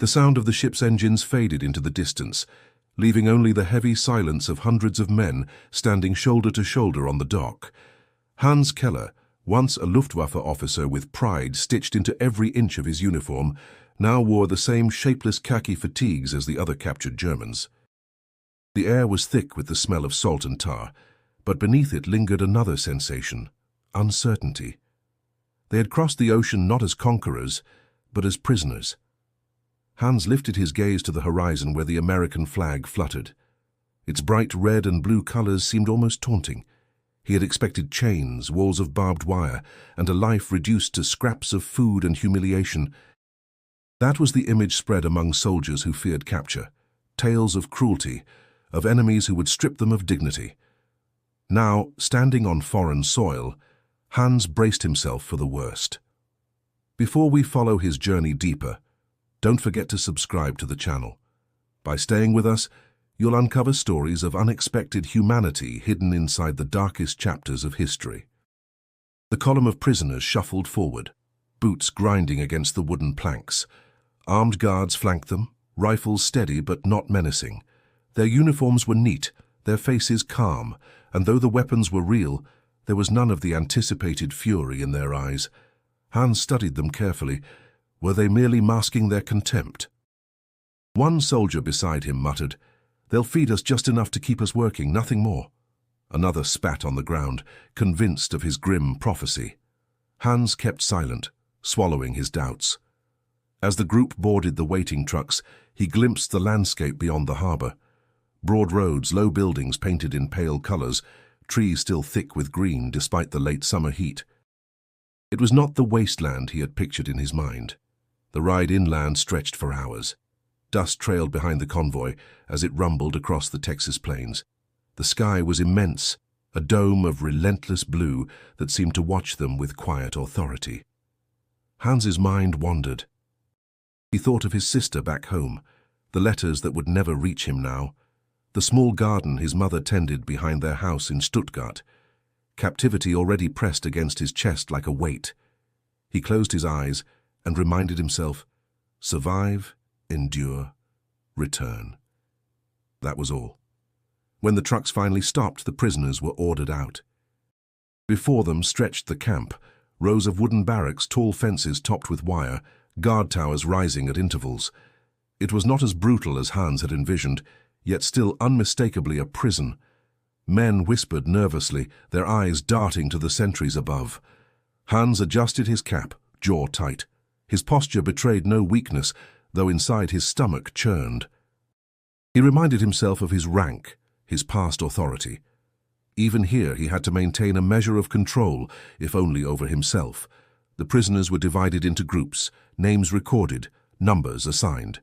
The sound of the ship's engines faded into the distance, leaving only the heavy silence of hundreds of men standing shoulder to shoulder on the dock. Hans Keller, once a Luftwaffe officer with pride stitched into every inch of his uniform, now wore the same shapeless khaki fatigues as the other captured Germans. The air was thick with the smell of salt and tar, but beneath it lingered another sensation: uncertainty. They had crossed the ocean not as conquerors, but as prisoners. Hans lifted his gaze to the horizon where the American flag fluttered. Its bright red and blue colors seemed almost taunting. He had expected chains, walls of barbed wire, and a life reduced to scraps of food and humiliation. That was the image spread among soldiers who feared capture, tales of cruelty, of enemies who would strip them of dignity. Now, standing on foreign soil, Hans braced himself for the worst. Before we follow his journey deeper, don't forget to subscribe to the channel. By staying with us, you'll uncover stories of unexpected humanity hidden inside the darkest chapters of history. The column of prisoners shuffled forward, boots grinding against the wooden planks. Armed guards flanked them, rifles steady but not menacing. Their uniforms were neat, their faces calm, and though the weapons were real, there was none of the anticipated fury in their eyes. Hans studied them carefully. Were they merely masking their contempt? One soldier beside him muttered, "They'll feed us just enough to keep us working, nothing more." Another spat on the ground, convinced of his grim prophecy. Hans kept silent, swallowing his doubts. As the group boarded the waiting trucks, he glimpsed the landscape beyond the harbor. Broad roads, low buildings painted in pale colors, trees still thick with green despite the late summer heat. It was not the wasteland he had pictured in his mind. The ride inland stretched for hours. Dust trailed behind the convoy as it rumbled across the Texas plains. The sky was immense, a dome of relentless blue that seemed to watch them with quiet authority. Hans's mind wandered. He thought of his sister back home, the letters that would never reach him now, the small garden his mother tended behind their house in Stuttgart. Captivity already pressed against his chest like a weight. He closed his eyes and reminded himself, survive, endure, return. That was all. When the trucks finally stopped, the prisoners were ordered out. Before them stretched the camp, rows of wooden barracks, tall fences topped with wire, guard towers rising at intervals. It was not as brutal as Hans had envisioned, yet still unmistakably a prison. Men whispered nervously, their eyes darting to the sentries above. Hans adjusted his cap, jaw tight. His posture betrayed no weakness, though inside his stomach churned. He reminded himself of his rank, his past authority. Even here he had to maintain a measure of control, if only over himself. The prisoners were divided into groups, names recorded, numbers assigned.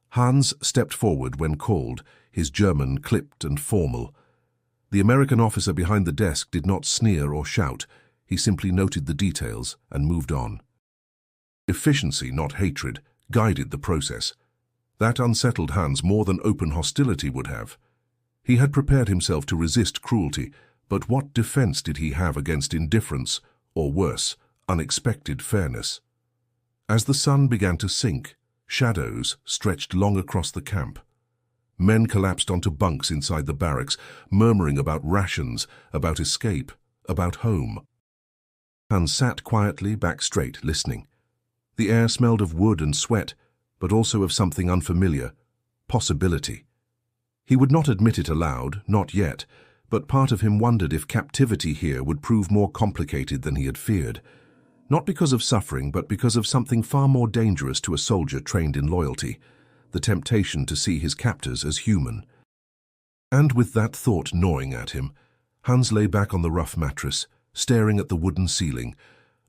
Hans stepped forward when called, his German clipped and formal. The American officer behind the desk did not sneer or shout. He simply noted the details and moved on. Efficiency, not hatred, guided the process. That unsettled Hans more than open hostility would have. He had prepared himself to resist cruelty, but what defense did he have against indifference, or worse, unexpected fairness? As the sun began to sink, shadows stretched long across the camp. Men collapsed onto bunks inside the barracks, murmuring about rations, about escape, about home. Hans sat quietly, back straight, listening. The air smelled of wood and sweat, but also of something unfamiliar, possibility. He would not admit it aloud, not yet, but part of him wondered if captivity here would prove more complicated than he had feared. Not because of suffering, but because of something far more dangerous to a soldier trained in loyalty, the temptation to see his captors as human. And with that thought gnawing at him, Hans lay back on the rough mattress, staring at the wooden ceiling,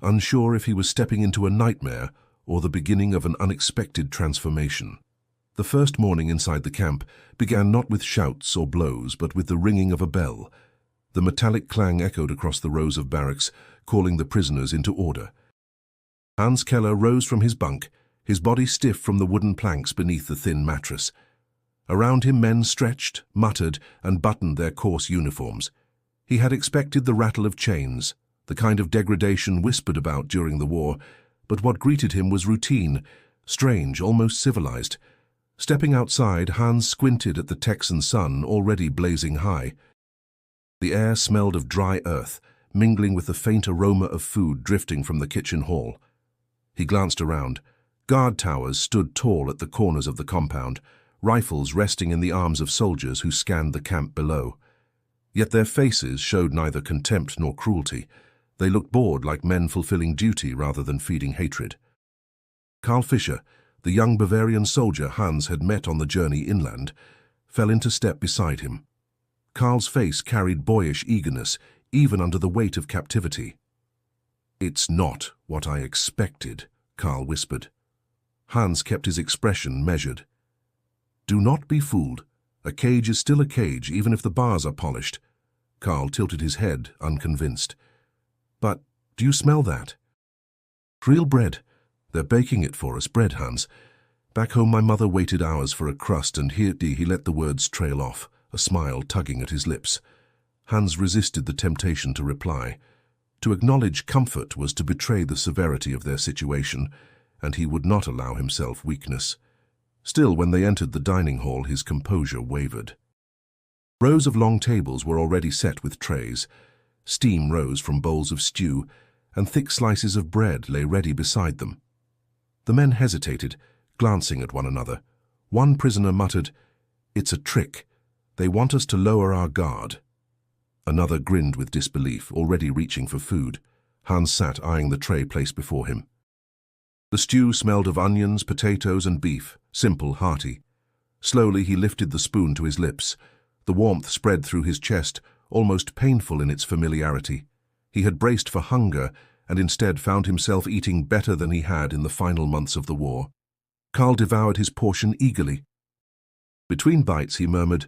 unsure if he was stepping into a nightmare or the beginning of an unexpected transformation. The first morning inside the camp began not with shouts or blows, but with the ringing of a bell. The metallic clang echoed across the rows of barracks, calling the prisoners into order. Hans Keller rose from his bunk, his body stiff from the wooden planks beneath the thin mattress. Around him men stretched, muttered, and buttoned their coarse uniforms. He had expected the rattle of chains, the kind of degradation whispered about during the war, but what greeted him was routine, strange, almost civilized. Stepping outside, Hans squinted at the Texan sun already blazing high. The air smelled of dry earth, mingling with the faint aroma of food drifting from the kitchen hall. He glanced around. Guard towers stood tall at the corners of the compound, rifles resting in the arms of soldiers who scanned the camp below. Yet their faces showed neither contempt nor cruelty. They looked bored, like men fulfilling duty rather than feeding hatred. Karl Fischer, the young Bavarian soldier Hans had met on the journey inland, fell into step beside him. Karl's face carried boyish eagerness, even under the weight of captivity. "It's not what I expected," Karl whispered. Hans kept his expression measured. "Do not be fooled. A cage is still a cage, even if the bars are polished." Karl tilted his head, unconvinced. "But do you smell that?" "Real bread. They're baking it for us, bread, Hans. Back home my mother waited hours for a crust, and here he let the words trail off, a smile tugging at his lips. Hans resisted the temptation to reply. To acknowledge comfort was to betray the severity of their situation, and he would not allow himself weakness. Still, when they entered the dining hall, his composure wavered. Rows of long tables were already set with trays. Steam rose from bowls of stew, and thick slices of bread lay ready beside them. The men hesitated, glancing at one another. One prisoner muttered, "It's a trick. They want us to lower our guard." Another grinned with disbelief, already reaching for food. Hans sat eyeing the tray placed before him. The stew smelled of onions, potatoes, and beef, simple, hearty. Slowly he lifted the spoon to his lips. The warmth spread through his chest, almost painful in its familiarity. He had braced for hunger, and instead found himself eating better than he had in the final months of the war. Karl devoured his portion eagerly. Between bites he murmured,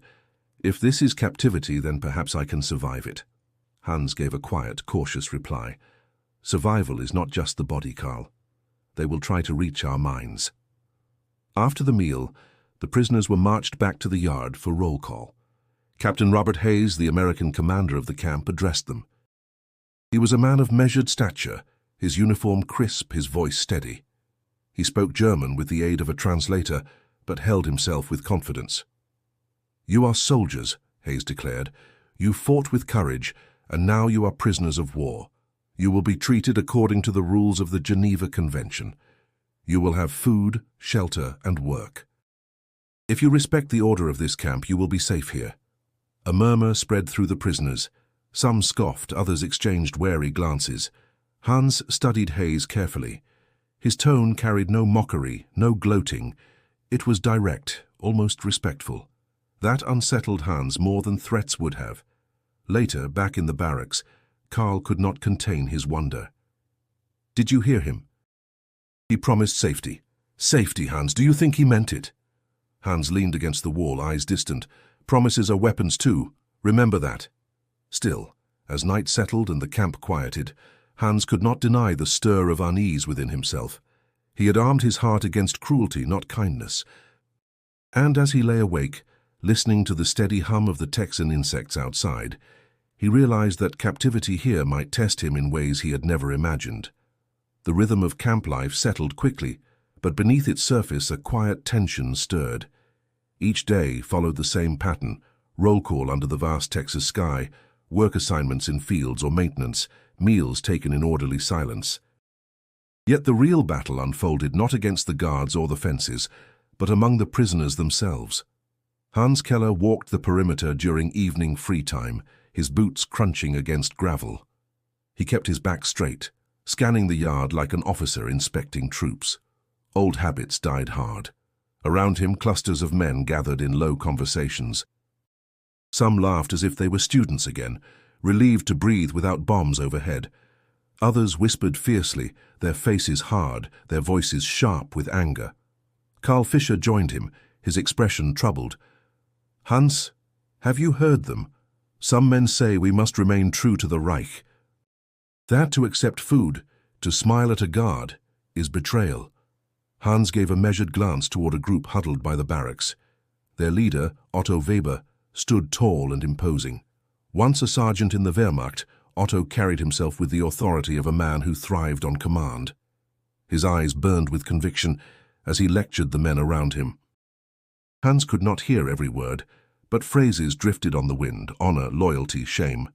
"If this is captivity, then perhaps I can survive it." Hans gave a quiet, cautious reply. "Survival is not just the body, Karl. They will try to reach our minds." After the meal, the prisoners were marched back to the yard for roll call. Captain Robert Hayes, the American commander of the camp, addressed them. He was a man of measured stature, his uniform crisp, his voice steady. He spoke German with the aid of a translator, but held himself with confidence. "You are soldiers," Hayes declared. "You fought with courage, and now you are prisoners of war. You will be treated according to the rules of the Geneva Convention. You will have food, shelter, and work. If you respect the order of this camp, you will be safe here." A murmur spread through the prisoners. Some scoffed, others exchanged wary glances. Hans studied Hayes carefully. His tone carried no mockery, no gloating. It was direct, almost respectful. That unsettled Hans more than threats would have. Later, back in the barracks, Karl could not contain his wonder. "Did you hear him? He promised safety." "Safety, Hans, do you think he meant it?" Hans leaned against the wall, eyes distant. "Promises are weapons too. Remember that." Still, as night settled and the camp quieted, Hans could not deny the stir of unease within himself. He had armed his heart against cruelty, not kindness. And as he lay awake, listening to the steady hum of the Texan insects outside, he realized that captivity here might test him in ways he had never imagined. The rhythm of camp life settled quickly, but beneath its surface a quiet tension stirred. Each day followed the same pattern: roll call under the vast Texas sky, work assignments in fields or maintenance, meals taken in orderly silence. Yet the real battle unfolded not against the guards or the fences, but among the prisoners themselves. Hans Keller walked the perimeter during evening free time, his boots crunching against gravel. He kept his back straight, scanning the yard like an officer inspecting troops. Old habits died hard. Around him, clusters of men gathered in low conversations. Some laughed as if they were students again, relieved to breathe without bombs overhead. Others whispered fiercely, their faces hard, their voices sharp with anger. Karl Fischer joined him, his expression troubled. "Hans, have you heard them? Some men say we must remain true to the Reich. That to accept food, to smile at a guard, is betrayal." Hans gave a measured glance toward a group huddled by the barracks. Their leader, Otto Weber, stood tall and imposing. Once a sergeant in the Wehrmacht, Otto carried himself with the authority of a man who thrived on command. His eyes burned with conviction, as he lectured the men around him. Hans could not hear every word, but phrases drifted on the wind: honor, loyalty, shame.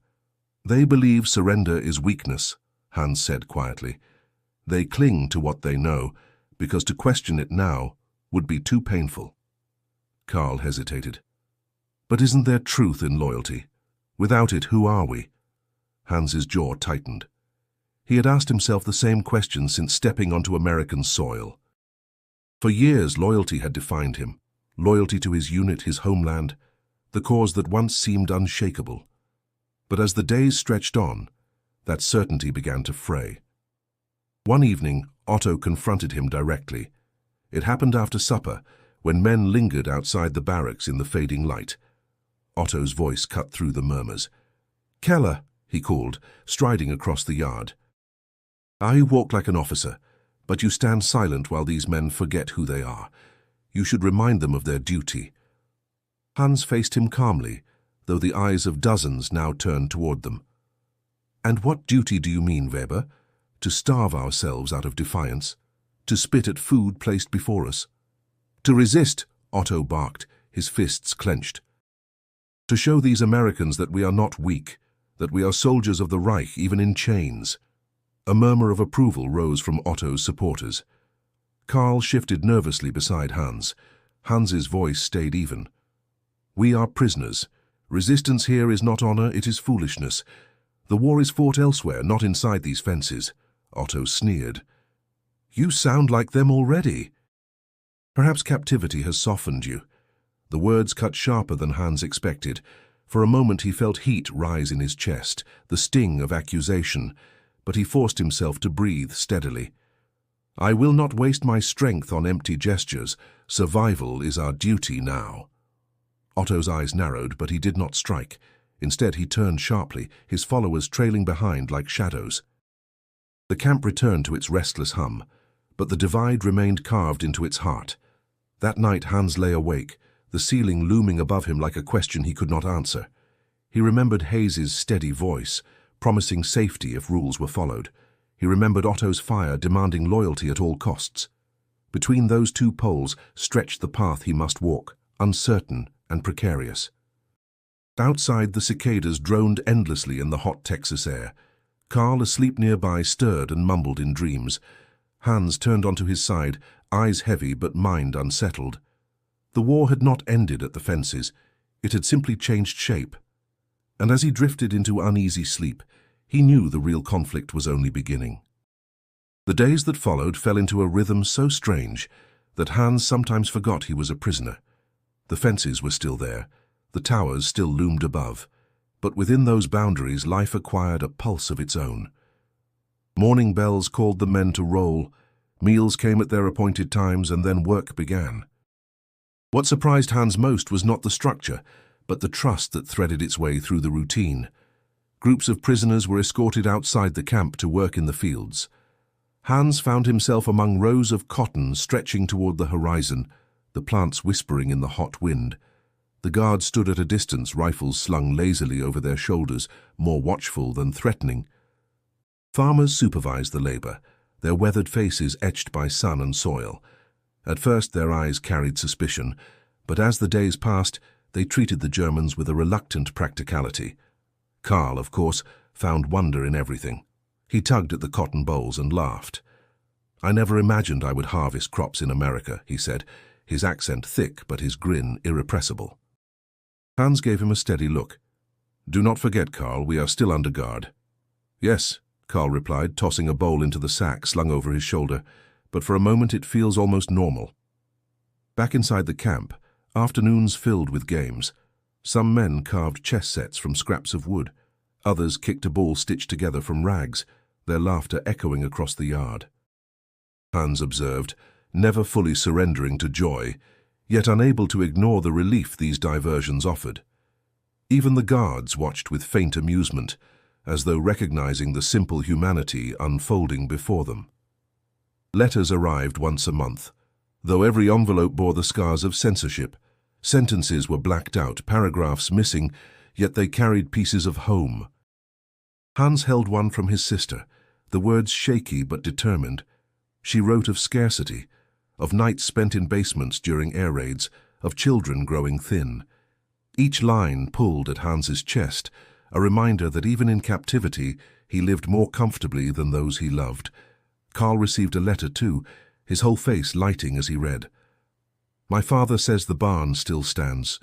"They believe surrender is weakness," Hans said quietly. "They cling to what they know, because to question it now would be too painful." Karl hesitated. "But isn't there truth in loyalty? Without it, who are we?" Hans's jaw tightened. He had asked himself the same question since stepping onto American soil. For years, loyalty had defined him. Loyalty to his unit, his homeland, the cause that once seemed unshakable. But as the days stretched on, that certainty began to fray. One evening, Otto confronted him directly. It happened after supper, when men lingered outside the barracks in the fading light. Otto's voice cut through the murmurs. "Keller," he called, striding across the yard. "I walk like an officer, but you stand silent while these men forget who they are. You should remind them of their duty." Hans faced him calmly, though the eyes of dozens now turned toward them. "And what duty do you mean, Weber? To starve ourselves out of defiance? To spit at food placed before us?" "To resist," Otto barked, his fists clenched. "To show these Americans that we are not weak, that we are soldiers of the Reich, even in chains." A murmur of approval rose from Otto's supporters. Karl shifted nervously beside Hans. Hans's voice stayed even. "We are prisoners. Resistance here is not honor, it is foolishness. The war is fought elsewhere, not inside these fences." Otto sneered. "You sound like them already." "Perhaps captivity has softened you." The words cut sharper than Hans expected. For a moment he felt heat rise in his chest, the sting of accusation, but he forced himself to breathe steadily. "I will not waste my strength on empty gestures. Survival is our duty now." Otto's eyes narrowed, but he did not strike. Instead, he turned sharply, his followers trailing behind like shadows. The camp returned to its restless hum, but the divide remained carved into its heart. That night Hans lay awake, the ceiling looming above him like a question he could not answer. He remembered Hayes's steady voice, promising safety if rules were followed. He remembered Otto's fire demanding loyalty at all costs. Between those two poles stretched the path he must walk, uncertain and precarious. Outside, the cicadas droned endlessly in the hot Texas air. Karl, asleep nearby, stirred and mumbled in dreams. Hans turned onto his side, eyes heavy but mind unsettled. The war had not ended at the fences. It had simply changed shape. And as he drifted into uneasy sleep, he knew the real conflict was only beginning. The days that followed fell into a rhythm so strange that Hans sometimes forgot he was a prisoner. The fences were still there, the towers still loomed above, but within those boundaries life acquired a pulse of its own. Morning bells called the men to roll, meals came at their appointed times, and then work began. What surprised Hans most was not the structure, but the trust that threaded its way through the routine. Groups of prisoners were escorted outside the camp to work in the fields. Hans found himself among rows of cotton stretching toward the horizon, the plants whispering in the hot wind. The guards stood at a distance, rifles slung lazily over their shoulders, more watchful than threatening. Farmers supervised the labor, their weathered faces etched by sun and soil. At first their eyes carried suspicion, but as the days passed, they treated the Germans with a reluctant practicality. Karl, of course, found wonder in everything. He tugged at the cotton bolls and laughed. "I never imagined I would harvest crops in America," he said, his accent thick but his grin irrepressible. Hans gave him a steady look. "Do not forget, Karl, we are still under guard." "Yes," Karl replied, tossing a bowl into the sack slung over his shoulder, "but for a moment it feels almost normal." Back inside the camp, afternoons filled with games. Some men carved chess sets from scraps of wood. Others kicked a ball stitched together from rags, their laughter echoing across the yard. Hans observed, never fully surrendering to joy, yet unable to ignore the relief these diversions offered. Even the guards watched with faint amusement, as though recognizing the simple humanity unfolding before them. Letters arrived once a month, though every envelope bore the scars of censorship. Sentences were blacked out, paragraphs missing, yet they carried pieces of home. Hans held one from his sister, the words shaky but determined. She wrote of scarcity, of nights spent in basements during air raids, of children growing thin. Each line pulled at Hans's chest, a reminder that even in captivity he lived more comfortably than those he loved. Carl received a letter too, his whole face lighting as he read. "My father says the barn still stands.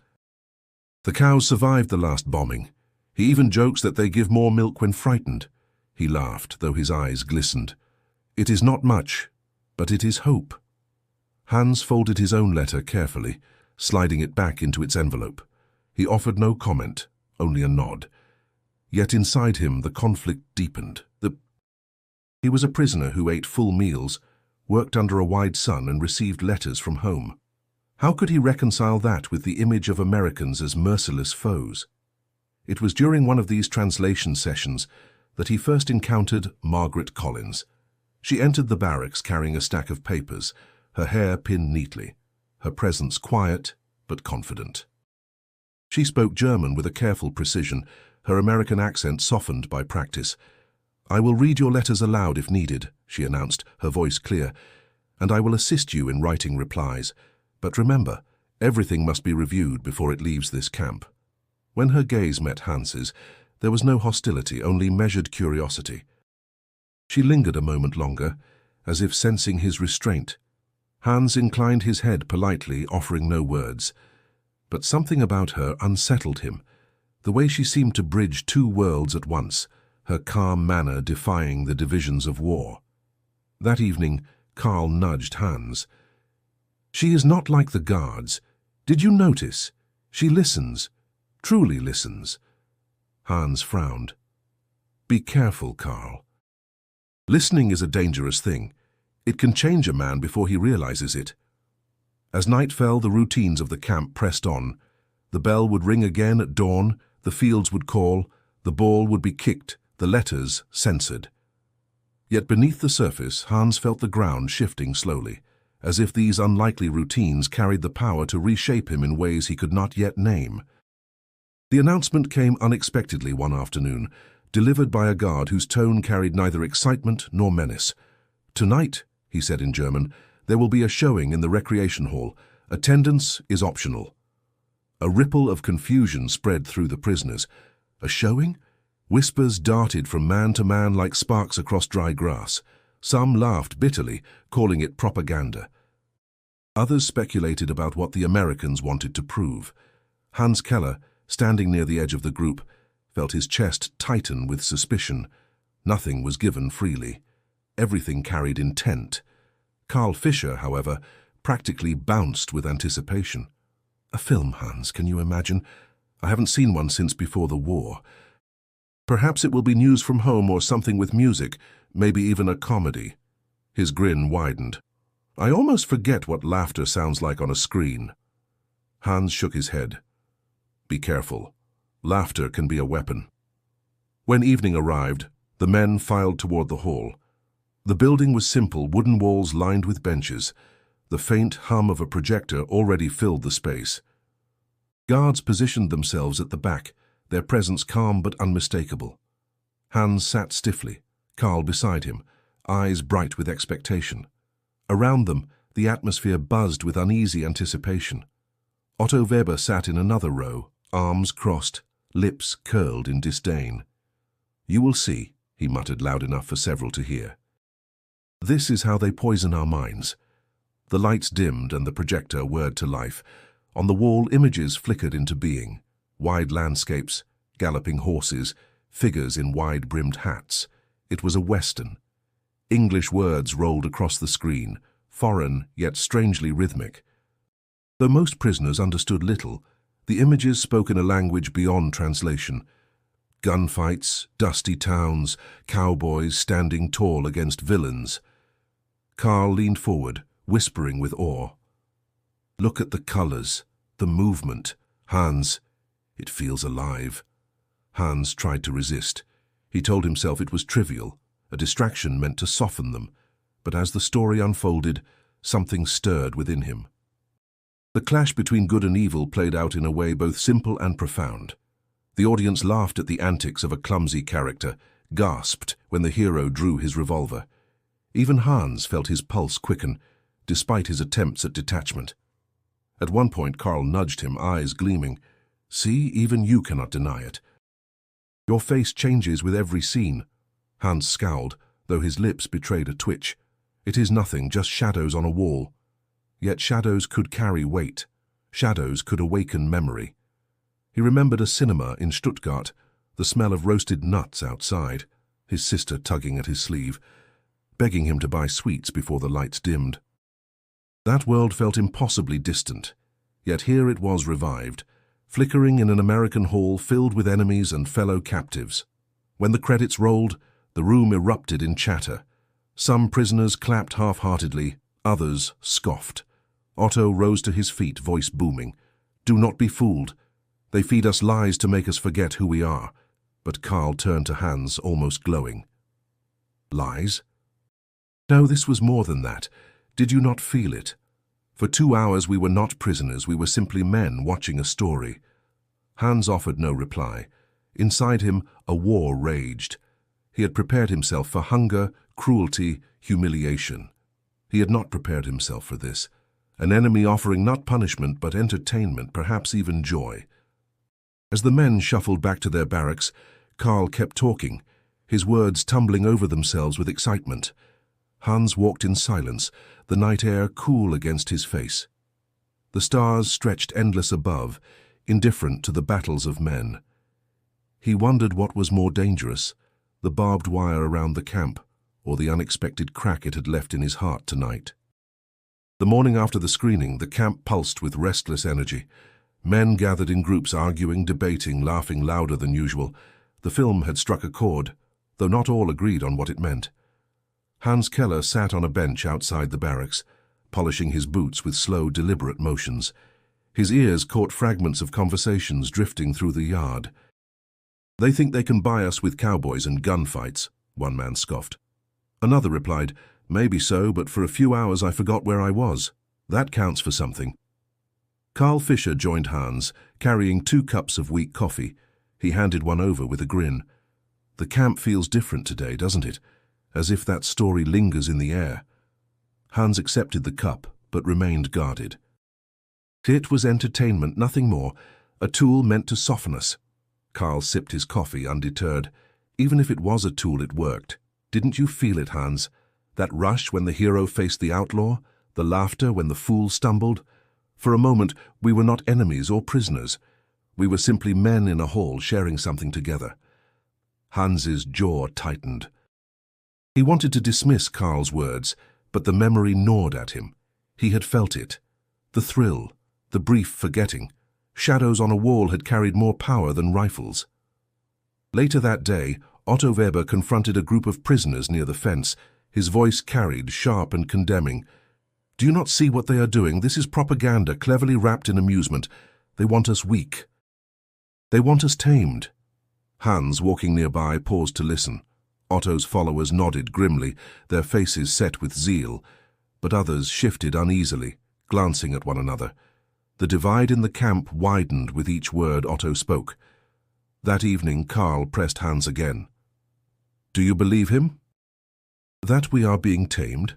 The cows survived the last bombing. He even jokes that they give more milk when frightened." He laughed, though his eyes glistened. "It is not much, but it is hope." Hans folded his own letter carefully, sliding it back into its envelope. He offered no comment, only a nod. Yet inside him the conflict deepened. He was a prisoner who ate full meals, worked under a wide sun, and received letters from home. How could he reconcile that with the image of Americans as merciless foes? It was during one of these translation sessions that he first encountered Margaret Collins. She entered the barracks carrying a stack of papers, her hair pinned neatly, her presence quiet but confident. She spoke German with a careful precision, her American accent softened by practice. "I will read your letters aloud if needed," she announced, her voice clear, "and I will assist you in writing replies. But remember, everything must be reviewed before it leaves this camp." When her gaze met Hans's, there was no hostility, only measured curiosity. She lingered a moment longer, as if sensing his restraint. Hans inclined his head politely, offering no words. But something about her unsettled him, the way she seemed to bridge two worlds at once, her calm manner defying the divisions of war. That evening, Carl nudged Hans. "She is not like the guards. Did you notice? She listens, truly listens." Hans frowned. "Be careful, Carl. Listening is a dangerous thing. It can change a man before he realizes it." As night fell, the routines of the camp pressed on. The bell would ring again at dawn, the fields would call, the ball would be kicked, the letters censored. Yet beneath the surface, Hans felt the ground shifting slowly, as if these unlikely routines carried the power to reshape him in ways he could not yet name. The announcement came unexpectedly one afternoon, delivered by a guard whose tone carried neither excitement nor menace. "Tonight," he said in German, "there will be a showing in the recreation hall. Attendance is optional." A ripple of confusion spread through the prisoners. A showing? Whispers darted from man to man like sparks across dry grass. Some laughed bitterly, calling it propaganda. Others speculated about what the Americans wanted to prove. Hans Keller, standing near the edge of the group, felt his chest tighten with suspicion. Nothing was given freely. Everything carried intent. Carl Fischer, however, practically bounced with anticipation. "A film, Hans, can you imagine? I haven't seen one since before the war. Perhaps it will be news from home or something with music, maybe even a comedy." His grin widened. "I almost forget what laughter sounds like on a screen." Hans shook his head. "Be careful. Laughter can be a weapon." When evening arrived, the men filed toward the hall. The building was simple, wooden walls lined with benches. The faint hum of a projector already filled the space. Guards positioned themselves at the back, their presence calm but unmistakable. Hans sat stiffly, Carl beside him, eyes bright with expectation. Around them, the atmosphere buzzed with uneasy anticipation. Otto Weber sat in another row, arms crossed, lips curled in disdain. "You will see," he muttered loud enough for several to hear. "This is how they poison our minds." The lights dimmed and the projector whirred to life. On the wall, images flickered into being. Wide landscapes, galloping horses, figures in wide-brimmed hats. It was a Western. English words rolled across the screen, foreign yet strangely rhythmic. Though most prisoners understood little, the images spoke in a language beyond translation. Gunfights, dusty towns, cowboys standing tall against villains. Carl leaned forward, whispering with awe. "Look at the colors, the movement. Hans, it feels alive." Hans tried to resist. He told himself it was trivial, a distraction meant to soften them. But as the story unfolded, something stirred within him. The clash between good and evil played out in a way both simple and profound. The audience laughed at the antics of a clumsy character, gasped when the hero drew his revolver. Even Hans felt his pulse quicken, despite his attempts at detachment. At one point, Carl nudged him, eyes gleaming. "See, even you cannot deny it. Your face changes with every scene." Hans scowled, though his lips betrayed a twitch. "It is nothing, just shadows on a wall." Yet shadows could carry weight. Shadows could awaken memory. He remembered a cinema in Stuttgart, the smell of roasted nuts outside, his sister tugging at his sleeve, begging him to buy sweets before the lights dimmed. That world felt impossibly distant, yet here it was revived, flickering in an American hall filled with enemies and fellow captives. When the credits rolled, the room erupted in chatter. Some prisoners clapped half-heartedly, others scoffed. Otto rose to his feet, voice booming. "Do not be fooled. They feed us lies to make us forget who we are." But Carl turned to Hans, almost glowing. "Lies?" "No, this was more than that. Did you not feel it? For 2 hours we were not prisoners, we were simply men watching a story." Hans offered no reply. Inside him, a war raged. He had prepared himself for hunger, cruelty, humiliation. He had not prepared himself for this. An enemy offering not punishment but entertainment, perhaps even joy. As the men shuffled back to their barracks, Carl kept talking, his words tumbling over themselves with excitement. Hans walked in silence, the night air cool against his face. The stars stretched endless above, indifferent to the battles of men. He wondered what was more dangerous, the barbed wire around the camp, or the unexpected crack it had left in his heart tonight. The morning after the screening, the camp pulsed with restless energy. Men gathered in groups, arguing, debating, laughing louder than usual. The film had struck a chord, though not all agreed on what it meant. Hans Keller sat on a bench outside the barracks, polishing his boots with slow, deliberate motions. His ears caught fragments of conversations drifting through the yard. "They think they can buy us with cowboys and gunfights," one man scoffed. Another replied, "Maybe so, but for a few hours I forgot where I was. That counts for something." Carl Fischer joined Hans, carrying 2 cups of weak coffee. He handed one over with a grin. "The camp feels different today, doesn't it? As if that story lingers in the air." Hans accepted the cup, but remained guarded. It was entertainment, nothing more, a tool meant to soften us. Carl sipped his coffee, undeterred. Even if it was a tool, it worked. Didn't you feel it, Hans? That rush when the hero faced the outlaw? The laughter when the fool stumbled? For a moment, we were not enemies or prisoners. We were simply men in a hall sharing something together. Hans's jaw tightened. He wanted to dismiss Carl's words, but the memory gnawed at him. He had felt it. The thrill, the brief forgetting. Shadows on a wall had carried more power than rifles. Later that day, Otto Weber confronted a group of prisoners near the fence, his voice carried, sharp and condemning. "Do you not see what they are doing? This is propaganda, cleverly wrapped in amusement. They want us weak. They want us tamed." Hans, walking nearby, paused to listen. Otto's followers nodded grimly, their faces set with zeal, but others shifted uneasily, glancing at one another. The divide in the camp widened with each word Otto spoke. That evening, Carl pressed Hans again. "Do you believe him?" "That we are being tamed?"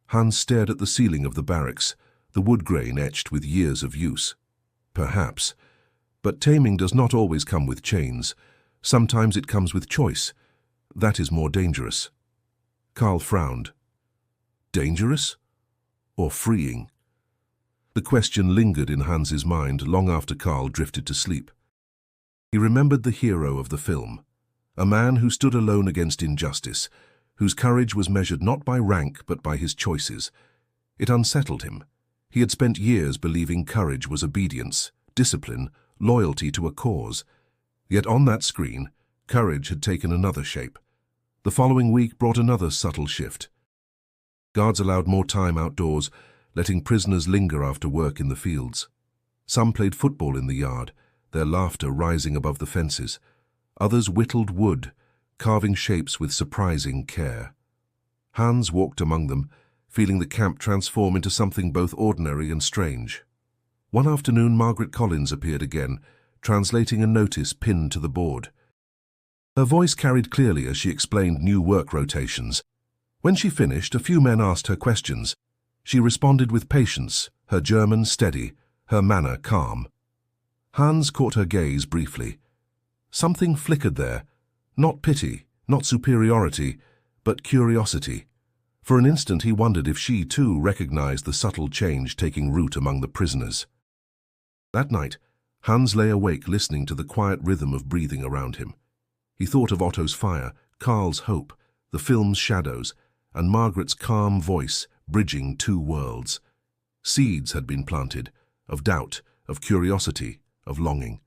Hans stared at the ceiling of the barracks, the wood grain etched with years of use. "Perhaps. But taming does not always come with chains. Sometimes it comes with choice. That is more dangerous." Carl frowned. Dangerous? Or freeing? The question lingered in Hans's mind long after Carl drifted to sleep. He remembered the hero of the film, a man who stood alone against injustice, whose courage was measured not by rank but by his choices. It unsettled him. He had spent years believing courage was obedience, discipline, loyalty to a cause. Yet on that screen, courage had taken another shape. The following week brought another subtle shift. Guards allowed more time outdoors, letting prisoners linger after work in the fields. Some played football in the yard, their laughter rising above the fences. Others whittled wood, carving shapes with surprising care. Hans walked among them, feeling the camp transform into something both ordinary and strange. One afternoon, Margaret Collins appeared again, translating a notice pinned to the board. Her voice carried clearly as she explained new work rotations. When she finished, a few men asked her questions. She responded with patience, her German steady, her manner calm. Hans caught her gaze briefly. Something flickered there, not pity, not superiority, but curiosity. For an instant he wondered if she too recognized the subtle change taking root among the prisoners. That night, Hans lay awake listening to the quiet rhythm of breathing around him. He thought of Otto's fire, Karl's hope, the film's shadows, and Margaret's calm voice bridging two worlds. Seeds had been planted, of doubt, of curiosity, of longing.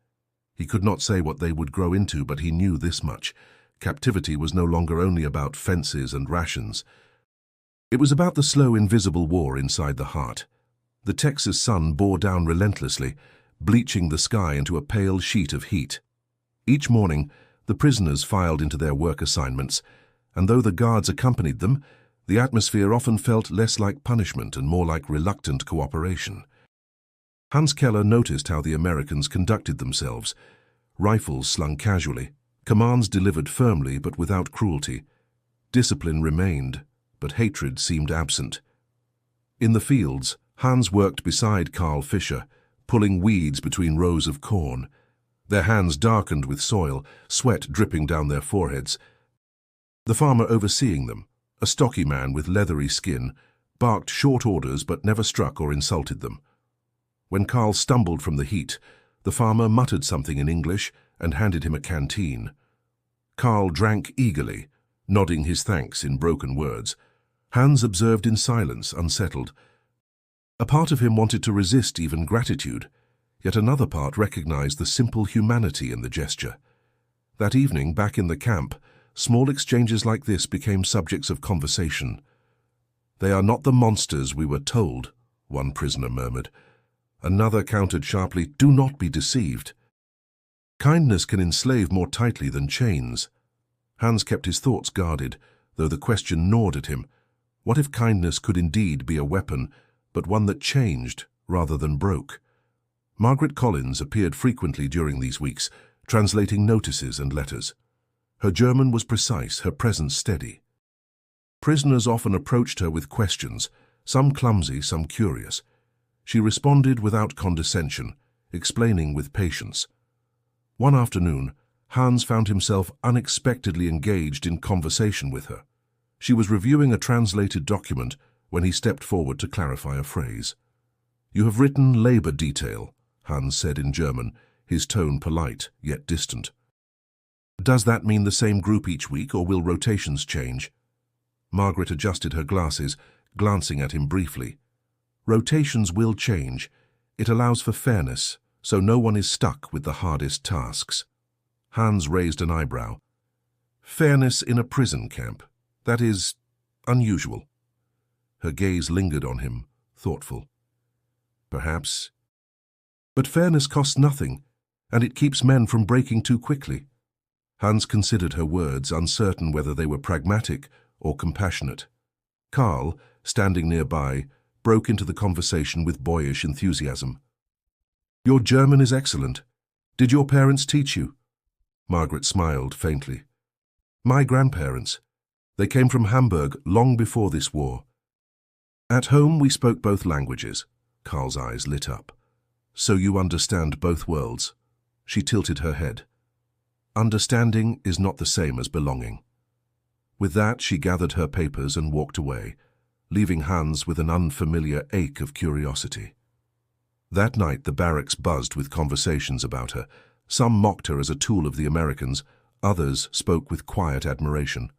He could not say what they would grow into, but he knew this much. Captivity was no longer only about fences and rations. It was about the slow, invisible war inside the heart. The Texas sun bore down relentlessly, bleaching the sky into a pale sheet of heat. Each morning, the prisoners filed into their work assignments, and though the guards accompanied them, the atmosphere often felt less like punishment and more like reluctant cooperation. Hans Keller noticed how the Americans conducted themselves. Rifles slung casually, commands delivered firmly but without cruelty. Discipline remained, but hatred seemed absent. In the fields, Hans worked beside Carl Fischer, pulling weeds between rows of corn. Their hands darkened with soil, sweat dripping down their foreheads. The farmer overseeing them, a stocky man with leathery skin, barked short orders but never struck or insulted them. When Carl stumbled from the heat, the farmer muttered something in English and handed him a canteen. Carl drank eagerly, nodding his thanks in broken words. Hans observed in silence, unsettled. A part of him wanted to resist even gratitude, yet another part recognized the simple humanity in the gesture. That evening, back in the camp, small exchanges like this became subjects of conversation. "They are not the monsters we were told," one prisoner murmured. Another countered sharply, "Do not be deceived. Kindness can enslave more tightly than chains." Hans kept his thoughts guarded, though the question gnawed at him. What if kindness could indeed be a weapon, but one that changed rather than broke? Margaret Collins appeared frequently during these weeks, translating notices and letters. Her German was precise, her presence steady. Prisoners often approached her with questions, some clumsy, some curious. She responded without condescension, explaining with patience. One afternoon, Hans found himself unexpectedly engaged in conversation with her. She was reviewing a translated document when he stepped forward to clarify a phrase. "You have written labor detail," Hans said in German, his tone polite yet distant. "Does that mean the same group each week, or will rotations change?" Margaret adjusted her glasses, glancing at him briefly. "Rotations will change. It allows for fairness, so no one is stuck with the hardest tasks." Hans raised an eyebrow. "Fairness in a prison camp. That is unusual." Her gaze lingered on him, thoughtful. "Perhaps. But fairness costs nothing, and it keeps men from breaking too quickly." Hans considered her words, uncertain whether they were pragmatic or compassionate. Karl, standing nearby, broke into the conversation with boyish enthusiasm. "Your German is excellent. Did your parents teach you?" Margaret smiled faintly. "My grandparents. They came from Hamburg long before this war. At home we spoke both languages." Karl's eyes lit up. "So you understand both worlds?" She tilted her head. "Understanding is not the same as belonging." With that, she gathered her papers and walked away, leaving Hans with an unfamiliar ache of curiosity. That night the barracks buzzed with conversations about her. Some mocked her as a tool of the Americans, others spoke with quiet admiration.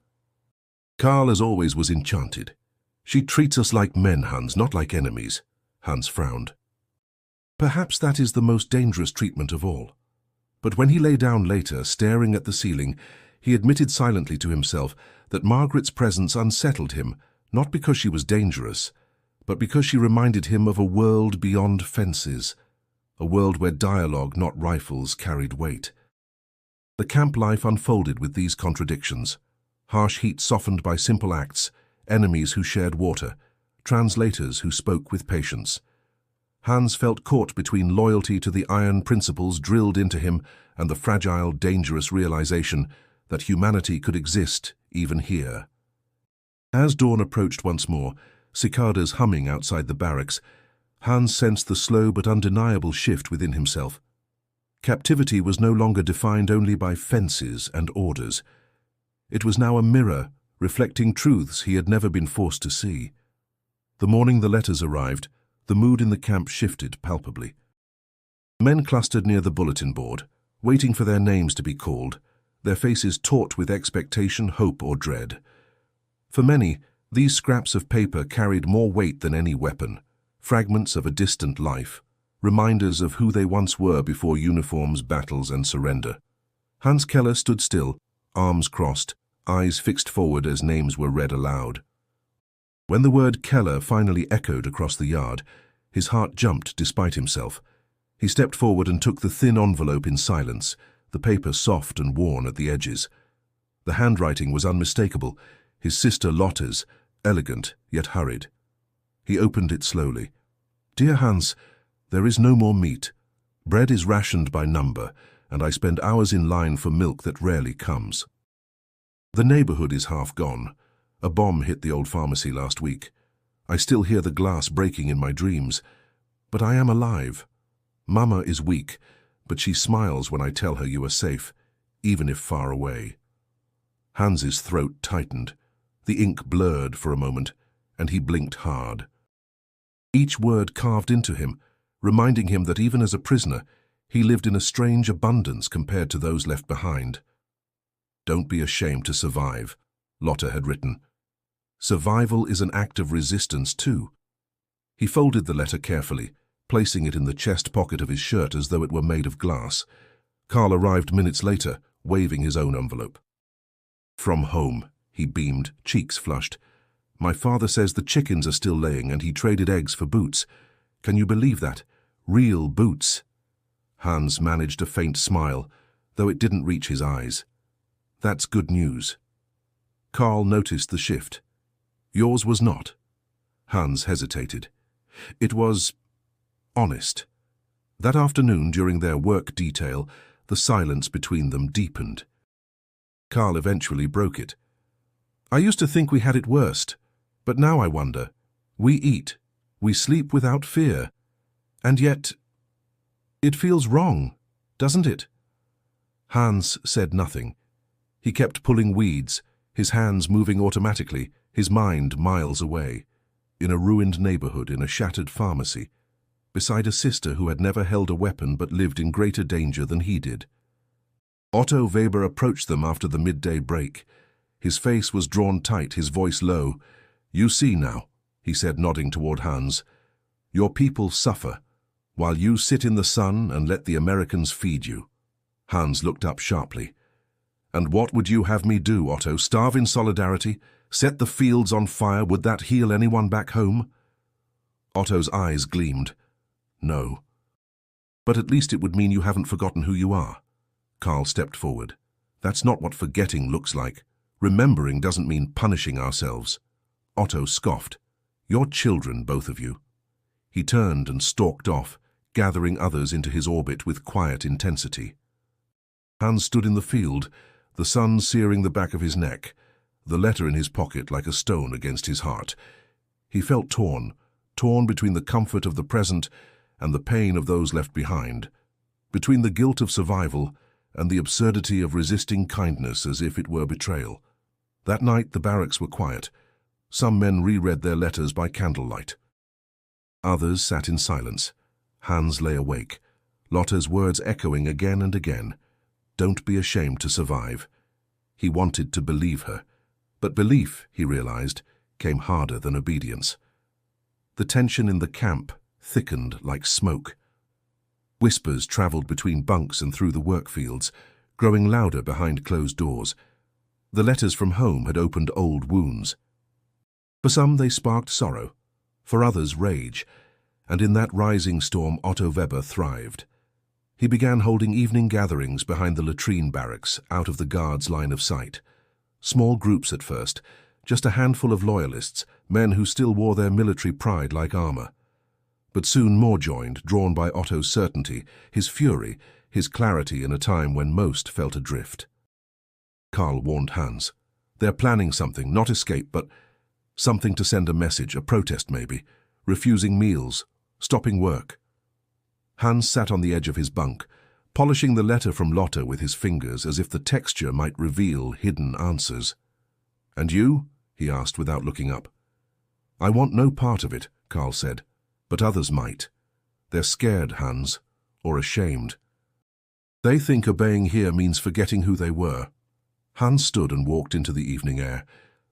"Karl, as always, was enchanted. She treats us like men, Hans, not like enemies." Hans frowned. "Perhaps that is the most dangerous treatment of all." But when he lay down later, staring at the ceiling, he admitted silently to himself that Margaret's presence unsettled him, not because she was dangerous, but because she reminded him of a world beyond fences, a world where dialogue, not rifles, carried weight. The camp life unfolded with these contradictions. Harsh heat softened by simple acts, enemies who shared water, translators who spoke with patience. Hans felt caught between loyalty to the iron principles drilled into him and the fragile, dangerous realization that humanity could exist even here. As dawn approached once more, cicadas humming outside the barracks, Hans sensed the slow but undeniable shift within himself. Captivity was no longer defined only by fences and orders. It was now a mirror, reflecting truths he had never been forced to see. The morning the letters arrived, the mood in the camp shifted palpably. Men clustered near the bulletin board, waiting for their names to be called, their faces taut with expectation, hope, or dread. For many, these scraps of paper carried more weight than any weapon, fragments of a distant life, reminders of who they once were before uniforms, battles, and surrender. Hans Keller stood still, arms crossed, eyes fixed forward as names were read aloud. When the word Keller finally echoed across the yard, his heart jumped despite himself. He stepped forward and took the thin envelope in silence, the paper soft and worn at the edges. The handwriting was unmistakable, his sister Lotte's, elegant yet hurried. He opened it slowly. "Dear Hans, there is no more meat. Bread is rationed by number, and I spend hours in line for milk that rarely comes. The neighborhood is half gone. A bomb hit the old pharmacy last week. I still hear the glass breaking in my dreams, but I am alive. Mama is weak, but she smiles when I tell her you are safe, even if far away." Hans's throat tightened. The ink blurred for a moment, and he blinked hard. Each word carved into him, reminding him that even as a prisoner, he lived in a strange abundance compared to those left behind. "Don't be ashamed to survive," Lotte had written. "Survival is an act of resistance too." He folded the letter carefully, placing it in the chest pocket of his shirt as though it were made of glass. Carl arrived minutes later, waving his own envelope. "From home," he beamed, cheeks flushed. "My father says the chickens are still laying and he traded eggs for boots. Can you believe that? Real boots." Hans managed a faint smile, though it didn't reach his eyes. "That's good news." Carl noticed the shift. "Yours was not." Hans hesitated. "It was honest." That afternoon, during their work detail, the silence between them deepened. Carl eventually broke it. "I used to think we had it worst, but now I wonder. We eat, we sleep without fear, and yet it feels wrong, doesn't it?" Hans said nothing. He kept pulling weeds, his hands moving automatically, his mind miles away, in a ruined neighborhood, in a shattered pharmacy, beside a sister who had never held a weapon but lived in greater danger than he did. Otto Weber approached them after the midday break. His face was drawn tight, his voice low. "You see now," he said, nodding toward Hans. "Your people suffer, while you sit in the sun and let the Americans feed you." Hans looked up sharply. "And what would you have me do, Otto? Starve in solidarity? Set the fields on fire? Would that heal anyone back home?" Otto's eyes gleamed. "No. But at least it would mean you haven't forgotten who you are." Carl stepped forward. "That's not what forgetting looks like. Remembering doesn't mean punishing ourselves." Otto scoffed. "You're children, both of you." He turned and stalked off, gathering others into his orbit with quiet intensity. Hans stood in the field, the sun searing the back of his neck, the letter in his pocket like a stone against his heart. He felt torn between the comfort of the present and the pain of those left behind, between the guilt of survival and the absurdity of resisting kindness as if it were betrayal. That night the barracks were quiet. Some men reread their letters by candlelight. Others sat in silence. Hans lay awake, Lotte's words echoing again and again. "Don't be ashamed to survive." He wanted to believe her, but belief, he realized, came harder than obedience. The tension in the camp thickened like smoke. Whispers traveled between bunks and through the work fields, growing louder behind closed doors. The letters from home had opened old wounds. For some they sparked sorrow, for others rage, and in that rising storm Otto Weber thrived. He began holding evening gatherings behind the latrine barracks, out of the guards' line of sight. Small groups at first, just a handful of loyalists, men who still wore their military pride like armor. But soon more joined, drawn by Otto's certainty, his fury, his clarity in a time when most felt adrift. Carl warned Hans. "They're planning something, not escape, but..." Something to send a message, a protest maybe, refusing meals, stopping work. Hans sat on the edge of his bunk, polishing the letter from Lotte with his fingers as if the texture might reveal hidden answers. "And you?" he asked without looking up. "I want no part of it," Karl said, "but others might. They're scared, Hans, or ashamed. They think obeying here means forgetting who they were." Hans stood and walked into the evening air.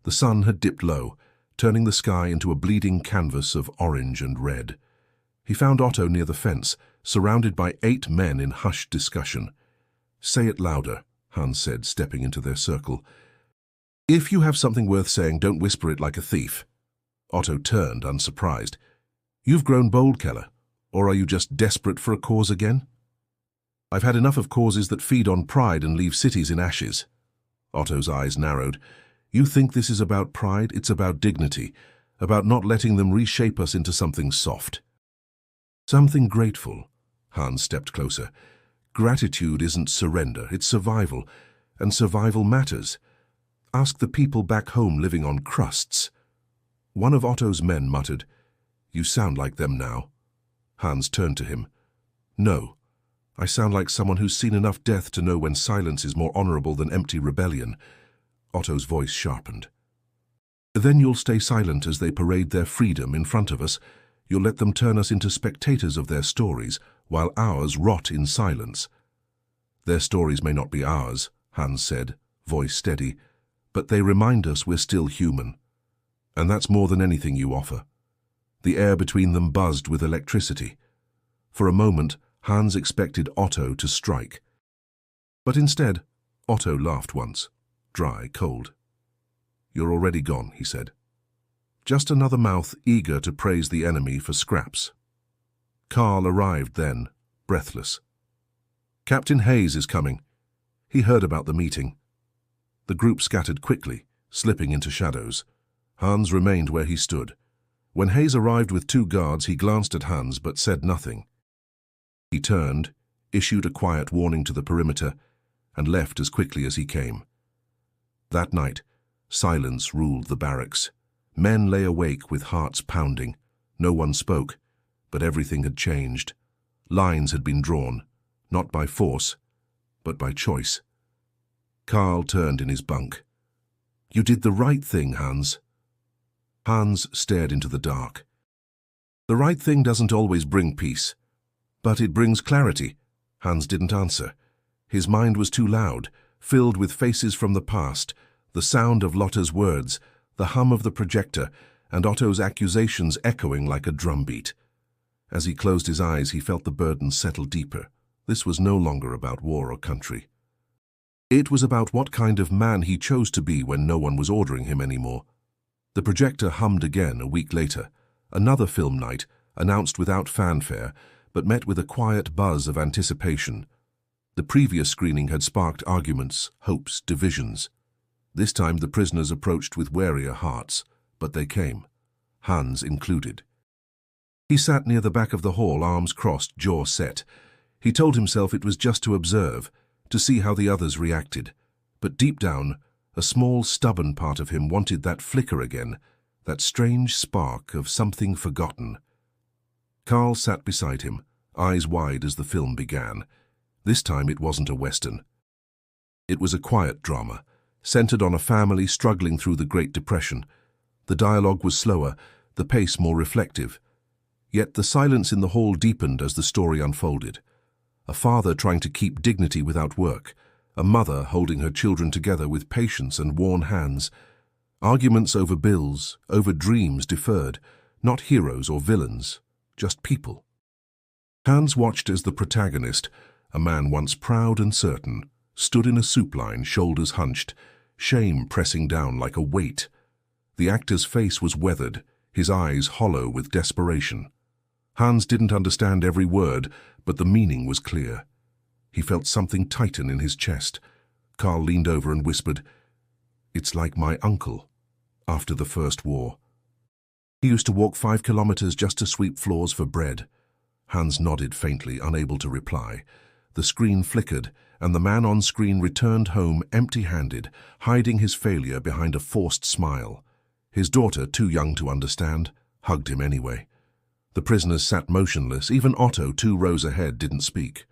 The sun had dipped low, turning the sky into a bleeding canvas of orange and red. He found Otto near the fence, surrounded by 8 men in hushed discussion. "Say it louder," Hans said, stepping into their circle. "If you have something worth saying, don't whisper it like a thief." Otto turned, unsurprised. "You've grown bold, Keller, or are you just desperate for a cause again?" "I've had enough of causes that feed on pride and leave cities in ashes." Otto's eyes narrowed. "You think this is about pride? It's about dignity, about not letting them reshape us into something soft. Something grateful." Hans stepped closer. "Gratitude isn't surrender, it's survival, and survival matters. Ask the people back home living on crusts." One of Otto's men muttered, "You sound like them now." Hans turned to him. "No, I sound like someone who's seen enough death to know when silence is more honorable than empty rebellion." Otto's voice sharpened. "Then you'll stay silent as they parade their freedom in front of us. You'll let them turn us into spectators of their stories, while ours rot in silence." "Their stories may not be ours," Hans said, voice steady, "but they remind us we're still human. And that's more than anything you offer." The air between them buzzed with electricity. For a moment, Hans expected Otto to strike. But instead, Otto laughed once, dry, cold. "You're already gone," he said. Just another mouth eager to praise the enemy for scraps. Karl arrived then, breathless. "Captain Hayes is coming." He heard about the meeting. The group scattered quickly, slipping into shadows. Hans remained where he stood. When Hayes arrived with 2 guards, he glanced at Hans but said nothing. He turned, issued a quiet warning to the perimeter, and left as quickly as he came. That night, silence ruled the barracks. Men lay awake with hearts pounding. No one spoke, but everything had changed. Lines had been drawn, not by force, but by choice. Karl turned in his bunk. "You did the right thing, Hans." Hans stared into the dark. "The right thing doesn't always bring peace, but it brings clarity." Hans didn't answer. His mind was too loud, filled with faces from the past, the sound of Lotte's words, the hum of the projector, and Otto's accusations echoing like a drumbeat. As he closed his eyes, he felt the burden settle deeper. This was no longer about war or country. It was about what kind of man he chose to be when no one was ordering him anymore. The projector hummed again a week later. Another film night, announced without fanfare, but met with a quiet buzz of anticipation. The previous screening had sparked arguments, hopes, divisions. This time the prisoners approached with warier hearts, but they came, Hans included. He sat near the back of the hall, arms crossed, jaw set. He told himself it was just to observe, to see how the others reacted. But deep down, a small, stubborn part of him wanted that flicker again, that strange spark of something forgotten. Karl sat beside him, eyes wide as the film began. This time it wasn't a Western. It was a quiet drama, centered on a family struggling through the Great Depression. The dialogue was slower, the pace more reflective. Yet the silence in the hall deepened as the story unfolded. A father trying to keep dignity without work, a mother holding her children together with patience and worn hands. Arguments over bills, over dreams deferred, not heroes or villains, just people. Hans watched as the protagonist, a man once proud and certain, stood in a soup line, shoulders hunched, shame pressing down like a weight. The actor's face was weathered, his eyes hollow with desperation. Hans didn't understand every word, but the meaning was clear. He felt something tighten in his chest. Karl leaned over and whispered, "It's like my uncle, after the First War. He used to walk 5 kilometers just to sweep floors for bread." Hans nodded faintly, unable to reply. The screen flickered, and the man on screen returned home empty-handed, hiding his failure behind a forced smile. His daughter, too young to understand, hugged him anyway. The prisoners sat motionless. Even Otto, 2 rows ahead, didn't speak.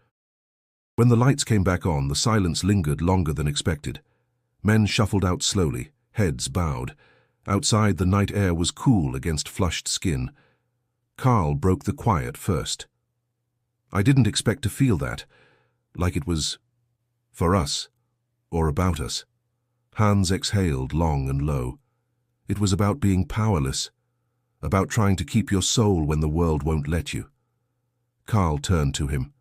When the lights came back on, the silence lingered longer than expected. Men shuffled out slowly, heads bowed. Outside, the night air was cool against flushed skin. Carl broke the quiet first. "I didn't expect to feel that, like it was for us, or about us." Hans exhaled long and low. It was about being powerless, about trying to keep your soul when the world won't let you. Carl turned to him.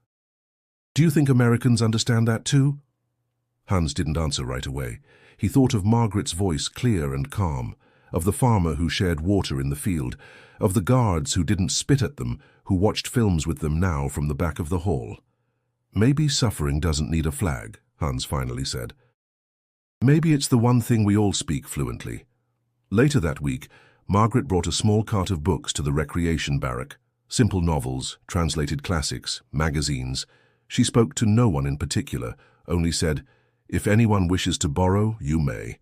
"Do you think Americans understand that too?" Hans didn't answer right away. He thought of Margaret's voice, clear and calm, of the farmer who shared water in the field, of the guards who didn't spit at them, who watched films with them now from the back of the hall. "Maybe suffering doesn't need a flag," Hans finally said. "Maybe it's the one thing we all speak fluently." Later that week, Margaret brought a small cart of books to the recreation barrack. Simple novels, translated classics, magazines. She spoke to no one in particular, only said, "If anyone wishes to borrow, you may."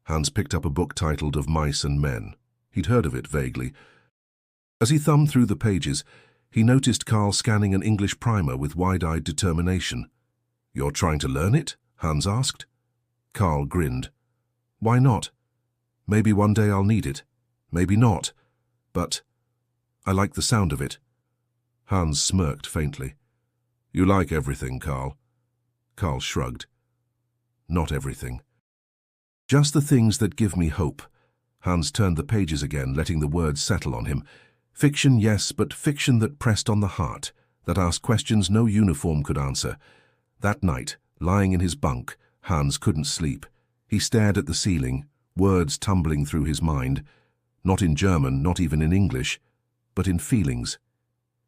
Hans picked up a book titled Of Mice and Men. He'd heard of it vaguely. As he thumbed through the pages, he noticed Carl scanning an English primer with wide-eyed determination. "You're trying to learn it?" Hans asked. Carl grinned. "Why not? Maybe one day I'll need it. Maybe not. But I like the sound of it." Hans smirked faintly. "You like everything, Carl." Carl shrugged. "Not everything. Just the things that give me hope." Hans turned the pages again, letting the words settle on him. Fiction, yes, but fiction that pressed on the heart, that asked questions no uniform could answer. That night, lying in his bunk, Hans couldn't sleep. He stared at the ceiling, words tumbling through his mind, not in German, not even in English, but in feelings,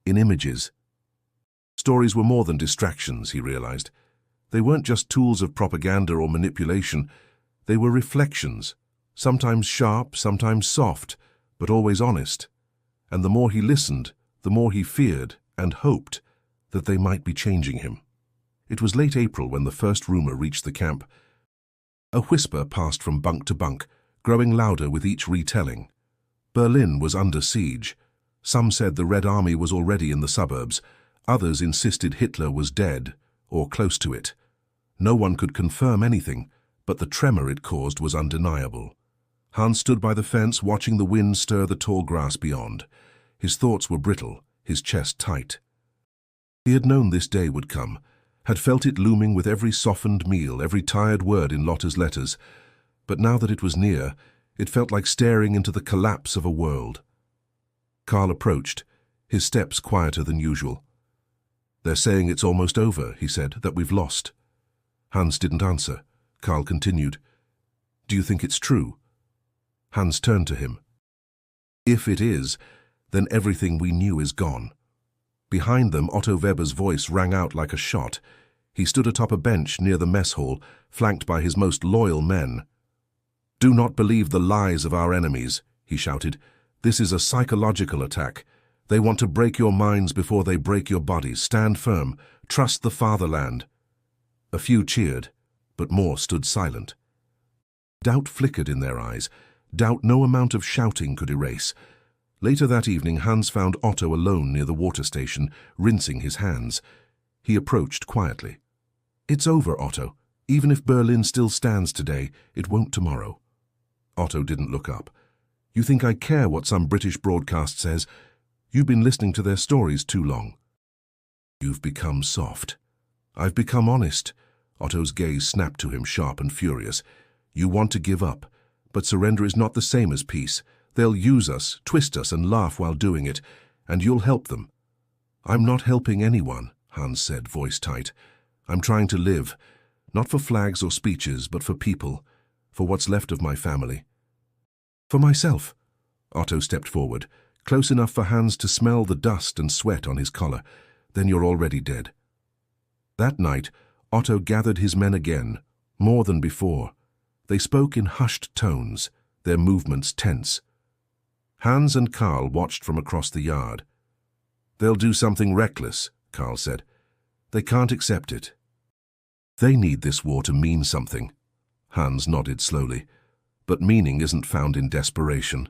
in images. Stories were more than distractions, he realized. They weren't just tools of propaganda or manipulation. They were reflections, sometimes sharp, sometimes soft, but always honest. And the more he listened, the more he feared and hoped that they might be changing him. It was late April when the first rumor reached the camp. A whisper passed from bunk to bunk, growing louder with each retelling. Berlin was under siege. Some said the Red Army was already in the suburbs. Others insisted Hitler was dead, or close to it. No one could confirm anything, but the tremor it caused was undeniable. Hans stood by the fence, watching the wind stir the tall grass beyond. His thoughts were brittle, his chest tight. He had known this day would come, had felt it looming with every softened meal, every tired word in Lotta's letters. But now that it was near, it felt like staring into the collapse of a world. Carl approached, his steps quieter than usual. "They're saying it's almost over," he said, "that we've lost." Hans didn't answer. Carl continued, "Do you think it's true?" Hans turned to him. "If it is, then everything we knew is gone." Behind them, Otto Weber's voice rang out like a shot. He stood atop a bench near the mess hall, flanked by his most loyal men. "Do not believe the lies of our enemies," he shouted. "This is a psychological attack. They want to break your minds before they break your bodies. Stand firm. Trust the fatherland." A few cheered, but more stood silent. Doubt flickered in their eyes, doubt no amount of shouting could erase. Later that evening, Hans found Otto alone near the water station, rinsing his hands. He approached quietly. "It's over, Otto. Even if Berlin still stands today, it won't tomorrow." Otto didn't look up. "You think I care what some British broadcast says? You've been listening to their stories too long." "You've become soft." "I've become honest." Otto's gaze snapped to him, sharp and furious. "You want to give up, but surrender is not the same as peace. They'll use us, twist us, and laugh while doing it, and you'll help them." "I'm not helping anyone," Hans said, voice tight. "I'm trying to live, not for flags or speeches, but for people, for what's left of my family." "For myself." Otto stepped forward, close enough for Hans to smell the dust and sweat on his collar. "Then you're already dead." That night, Otto gathered his men again, more than before. They spoke in hushed tones, their movements tense. Hans and Carl watched from across the yard. "They'll do something reckless," Carl said. "They can't accept it." "They need this war to mean something." Hans nodded slowly. but meaning isn't found in desperation.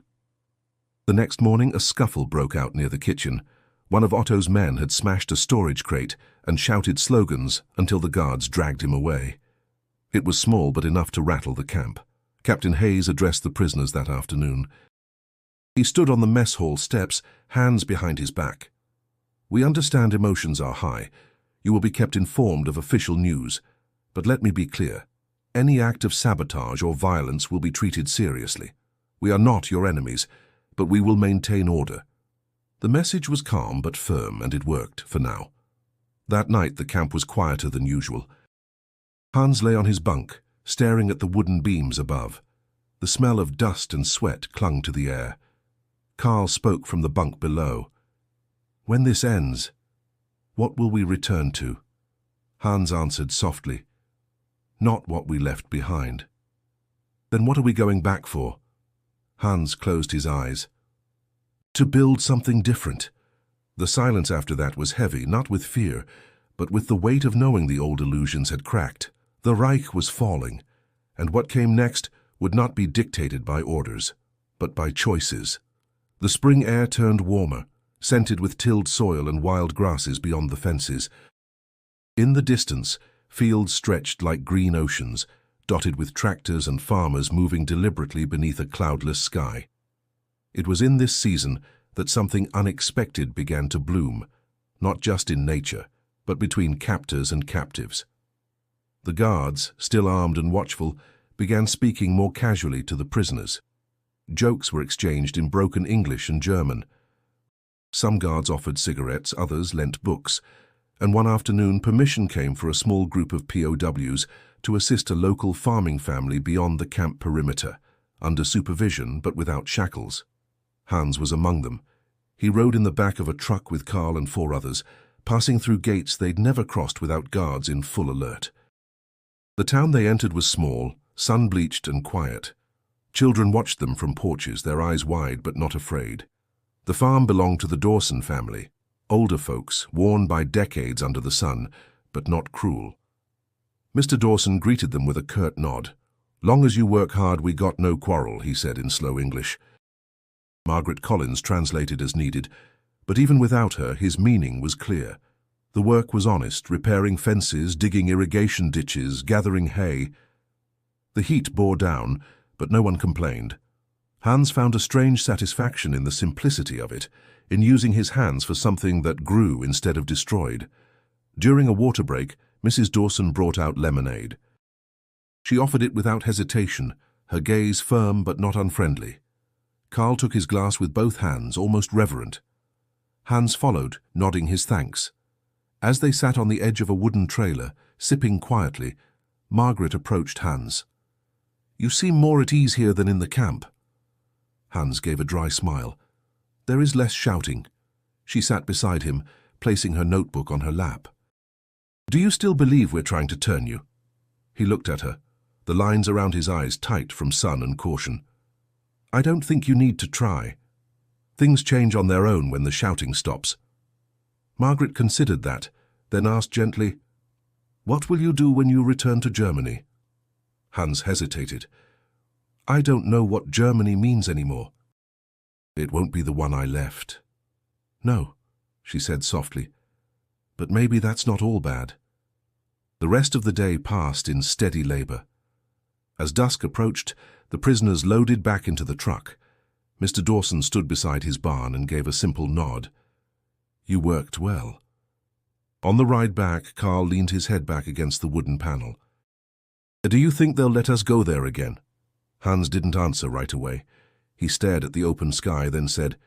The next morning, a scuffle broke out near the kitchen. One of Otto's men had smashed a storage crate and shouted slogans until the guards dragged him away. It was small but enough to rattle the camp. Captain Hayes addressed the prisoners that afternoon. He stood on the mess hall steps, hands behind his back. "We understand emotions are high. You will be kept informed of official news. But let me be clear. Any act of sabotage or violence will be treated seriously. We are not your enemies, but we will maintain order." The message was calm but firm, and it worked for now. That night the camp was quieter than usual. Hans lay on his bunk, staring at the wooden beams above. The smell of dust and sweat clung to the air. Carl spoke from the bunk below. "When this ends, what will we return to?" Hans answered softly, "Not what we left behind." "Then what are we going back for?" Hans closed his eyes. "To build something different." The silence after that was heavy, not with fear, but with the weight of knowing the old illusions had cracked. The Reich was falling, and what came next would not be dictated by orders, but by choices. The spring air turned warmer, scented with tilled soil and wild grasses beyond the fences. In the distance, fields stretched like green oceans, dotted with tractors and farmers moving deliberately beneath a cloudless sky. It was in this season that something unexpected began to bloom, not just in nature, but between captors and captives. The guards, still armed and watchful, began speaking more casually to the prisoners. Jokes were exchanged in broken English and German. Some guards offered cigarettes, others lent books, and one afternoon permission came for a small group of POWs to assist a local farming family beyond the camp perimeter, under supervision but without shackles. Hans was among them. He rode in the back of a truck with Carl and 4 others, passing through gates they'd never crossed without guards in full alert. The town they entered was small, sun-bleached and quiet. Children watched them from porches, their eyes wide but not afraid. The farm belonged to the Dawson family, older folks, worn by decades under the sun, but not cruel. Mr. Dawson greeted them with a curt nod. "Long as you work hard, we got no quarrel," he said in slow English. Margaret Collins translated as needed, but even without her, his meaning was clear. The work was honest, repairing fences, digging irrigation ditches, gathering hay. The heat bore down, but no one complained. Hans found a strange satisfaction in the simplicity of it, in using his hands for something that grew instead of destroyed. During a water break, Mrs. Dawson brought out lemonade. She offered it without hesitation, her gaze firm but not unfriendly. Carl took his glass with both hands, almost reverent. Hans followed, nodding his thanks. As they sat on the edge of a wooden trailer, sipping quietly, Margaret approached Hans. "You seem more at ease here than in the camp." Hans gave a dry smile. "There is less shouting." She sat beside him, placing her notebook on her lap. "Do you still believe we're trying to turn you?" He looked at her, the lines around his eyes tight from sun and caution. "I don't think you need to try. Things change on their own when the shouting stops." Margaret considered that, then asked gently, "What will you do when you return to Germany?" Hans hesitated. "I don't know what Germany means anymore." "It won't be the one I left." "No," she said softly, "but maybe that's not all bad." The rest of the day passed in steady labor. As dusk approached, the prisoners loaded back into the truck. Mr. Dawson stood beside his barn and gave a simple nod. "You worked well." On the ride back, Carl leaned his head back against the wooden panel. "Do you think they'll let us go there again?" Hans didn't answer right away. He stared at the open sky, then said,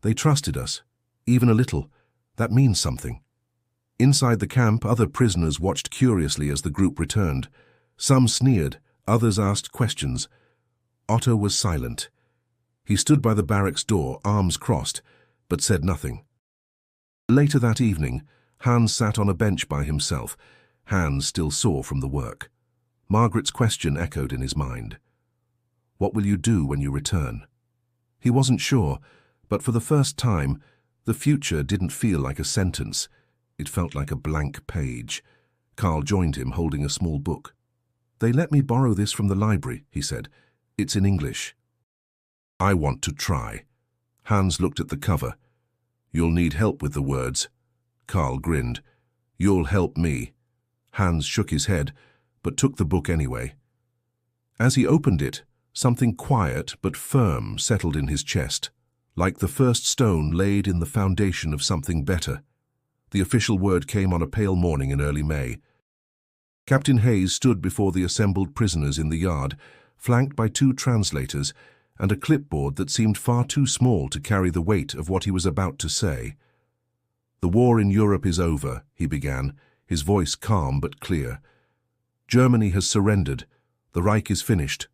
"They trusted us, even a little. That means something." Inside the camp, other prisoners watched curiously as the group returned. Some sneered, others asked questions. Otto was silent. He stood by the barracks door, arms crossed, but said nothing. Later that evening, Hans sat on a bench by himself, hands still sore from the work. Margaret's question echoed in his mind. "What will you do when you return?" He wasn't sure, but for the first time, the future didn't feel like a sentence. It felt like a blank page. Carl joined him, holding a small book. "They let me borrow this from the library," he said. It's in English. I want to try. Hans looked at the cover. You'll need help with the words. Carl grinned. You'll help me. Hans shook his head, but took the book anyway. As he opened it, something quiet but firm settled in his chest, like the first stone laid in the foundation of something better. The official word came on a pale morning in early May. Captain Hayes stood before the assembled prisoners in the yard, flanked by 2 translators and a clipboard that seemed far too small to carry the weight of what he was about to say. The war in Europe is over, he began, his voice calm but clear. Germany has surrendered. The Reich is finished.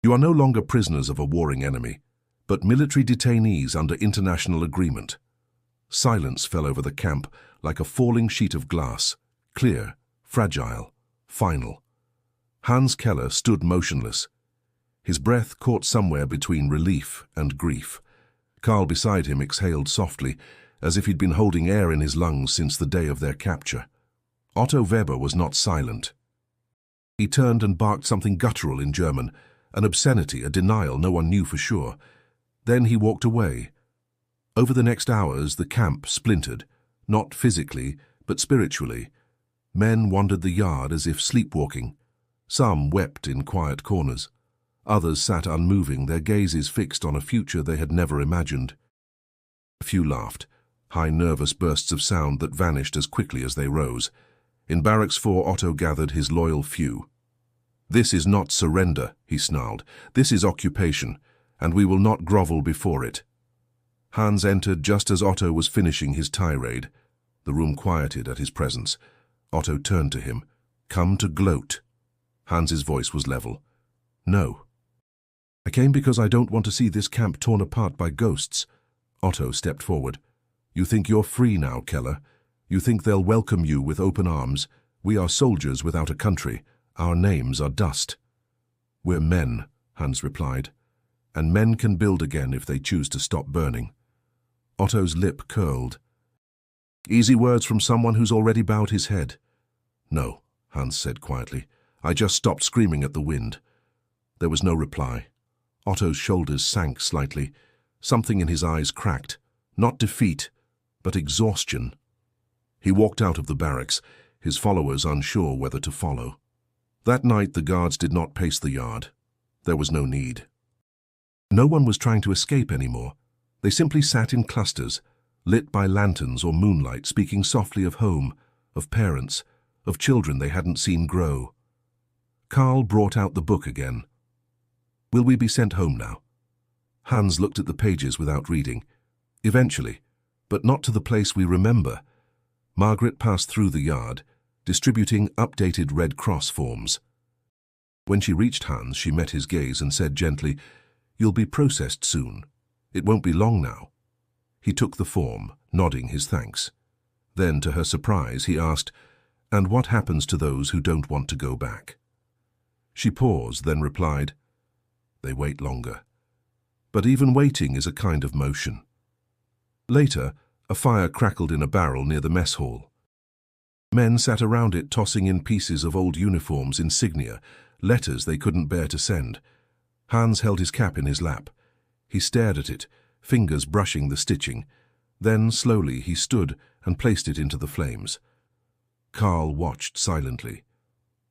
You are no longer prisoners of a warring enemy, but military detainees under international agreement. Silence fell over the camp like a falling sheet of glass, clear, fragile, final. Hans Keller stood motionless. His breath caught somewhere between relief and grief. Carl beside him exhaled softly, as if he'd been holding air in his lungs since the day of their capture. Otto Weber was not silent. He turned and barked something guttural in German, an obscenity, a denial no one knew for sure. Then he walked away. Over the next hours, the camp splintered, not physically, but spiritually. Men wandered the yard as if sleepwalking. Some wept in quiet corners. Others sat unmoving, their gazes fixed on a future they had never imagined. A few laughed, high nervous bursts of sound that vanished as quickly as they rose. In Barracks 4, Otto gathered his loyal few. This is not surrender, he snarled. This is occupation, and we will not grovel before it. Hans entered just as Otto was finishing his tirade. The room quieted at his presence. Otto turned to him. Come to gloat. Hans's voice was level. No. I came because I don't want to see this camp torn apart by ghosts. Otto stepped forward. You think you're free now, Keller. You think they'll welcome you with open arms. We are soldiers without a country. Our names are dust. We're men, Hans replied. And men can build again if they choose to stop burning. Otto's lip curled. Easy words from someone who's already bowed his head. No, Hans said quietly. I just stopped screaming at the wind. There was no reply. Otto's shoulders sank slightly. Something in his eyes cracked. Not defeat, but exhaustion. He walked out of the barracks, his followers unsure whether to follow. That night the guards did not pace the yard. There was no need. No one was trying to escape anymore. They simply sat in clusters, lit by lanterns or moonlight, speaking softly of home, of parents, of children they hadn't seen grow. Carl brought out the book again. Will we be sent home now? Hans looked at the pages without reading. Eventually, but not to the place we remember. Margaret passed through the yard, distributing updated Red Cross forms. When she reached Hans, she met his gaze and said gently, You'll be processed soon. It won't be long now. He took the form, nodding his thanks. Then, to her surprise, he asked, And what happens to those who don't want to go back? She paused, then replied, They wait longer. But even waiting is a kind of motion. Later, a fire crackled in a barrel near the mess hall. Men sat around it tossing in pieces of old uniforms, insignia, letters they couldn't bear to send. Hans held his cap in his lap. He stared at it, fingers brushing the stitching. Then, slowly, he stood and placed it into the flames. Carl watched silently.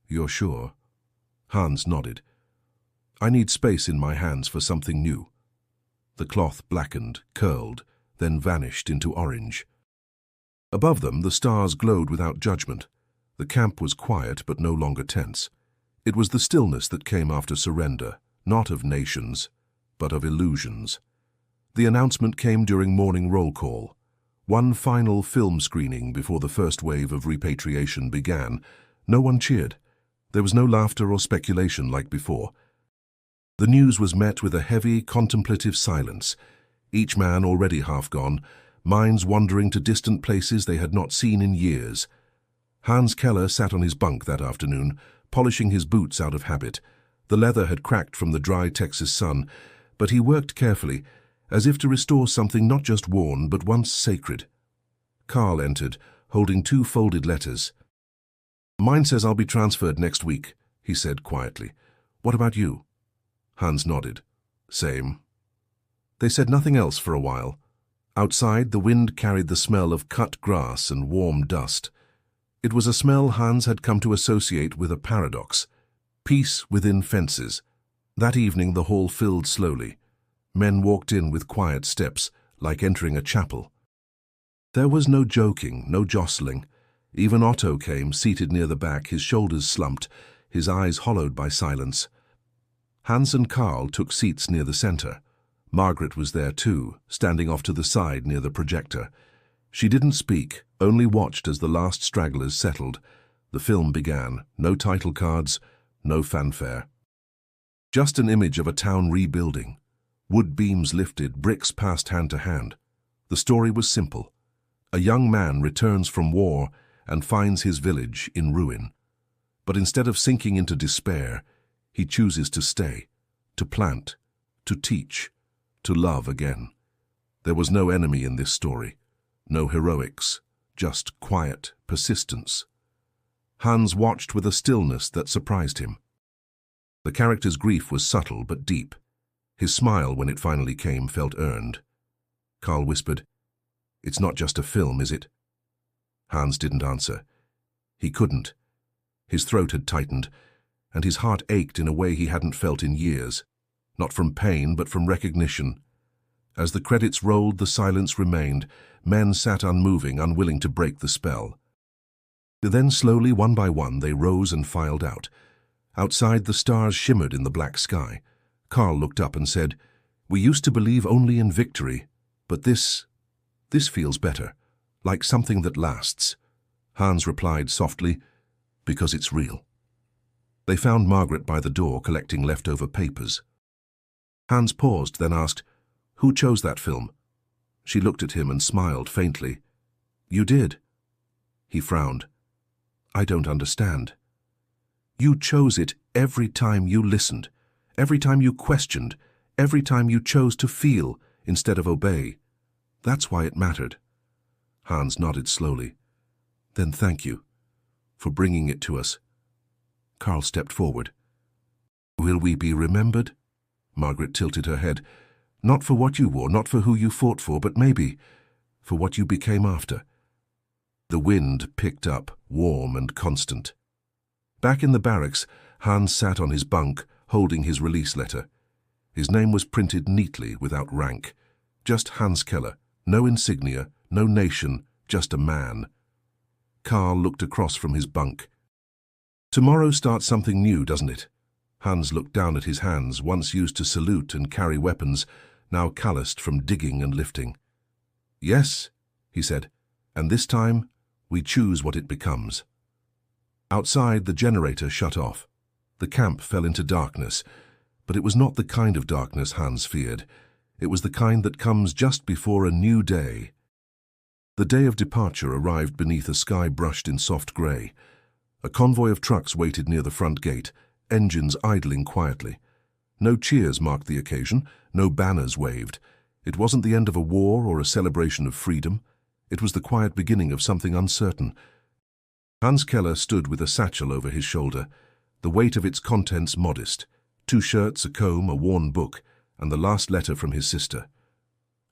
You're sure? Hans nodded. I need space in my hands for something new. The cloth blackened, curled, then vanished into orange. Above them, the stars glowed without judgment. The camp was quiet but no longer tense. It was the stillness that came after surrender, not of nations, but of illusions. The announcement came during morning roll call. One final film screening before the first wave of repatriation began. No one cheered. There was no laughter or speculation like before. The news was met with a heavy, contemplative silence, each man already half gone, minds wandering to distant places they had not seen in years. Hans Keller sat on his bunk that afternoon, polishing his boots out of habit. The leather had cracked from the dry Texas sun, but he worked carefully, as if to restore something not just worn but once sacred. Carl entered, holding 2 folded letters. Mine says I'll be transferred next week, he said quietly. What about you? Hans nodded. Same. They said nothing else for a while. Outside, the wind carried the smell of cut grass and warm dust. It was a smell Hans had come to associate with a paradox. Peace within fences. That evening the hall filled slowly. Men walked in with quiet steps, like entering a chapel. There was no joking, no jostling. Even Otto came, seated near the back, his shoulders slumped, his eyes hollowed by silence. Hans and Karl took seats near the center. Margaret was there too, standing off to the side near the projector. She didn't speak, only watched as the last stragglers settled. The film began. No title cards, no fanfare. Just an image of a town rebuilding. Wood beams lifted, bricks passed hand to hand. The story was simple. A young man returns from war and finds his village in ruin. But instead of sinking into despair, he chooses to stay, to plant, to teach, to love again. There was no enemy in this story, no heroics, just quiet persistence. Hans watched with a stillness that surprised him. The character's grief was subtle but deep. His smile, when it finally came, felt earned. Karl whispered, "It's not just a film, is it?" Hans didn't answer. He couldn't. His throat had tightened, and his heart ached in a way he hadn't felt in years. Not from pain, but from recognition. As the credits rolled, the silence remained. Men sat unmoving, unwilling to break the spell. Then slowly, one by one, they rose and filed out. Outside, the stars shimmered in the black sky. Karl looked up and said, "We used to believe only in victory, but this feels better, like something that lasts." Hans replied softly, "Because it's real." They found Margaret by the door collecting leftover papers. Hans paused, then asked, "Who chose that film?" She looked at him and smiled faintly. "You did." He frowned. "I don't understand." "You chose it every time you listened, every time you questioned, every time you chose to feel instead of obey. That's why it mattered." Hans nodded slowly. "Then thank you for bringing it to us." Karl stepped forward. "Will we be remembered?" Margaret tilted her head. "Not for what you wore, not for who you fought for, but maybe for what you became after." The wind picked up, warm and constant. Back in the barracks, Hans sat on his bunk, holding his release letter. His name was printed neatly, without rank. Just Hans Keller, no insignia, no nation, just a man. Karl looked across from his bunk. "Tomorrow starts something new, doesn't it?" Hans looked down at his hands, once used to salute and carry weapons, now calloused from digging and lifting. "Yes," he said, "and this time we choose what it becomes." Outside, the generator shut off. The camp fell into darkness, but it was not the kind of darkness Hans feared. It was the kind that comes just before a new day. The day of departure arrived beneath a sky brushed in soft grey. A convoy of trucks waited near the front gate, engines idling quietly. No cheers marked the occasion, no banners waved. It wasn't the end of a war or a celebration of freedom. It was the quiet beginning of something uncertain. Hans Keller stood with a satchel over his shoulder, the weight of its contents modest. 2 shirts, a comb, a worn book, and the last letter from his sister.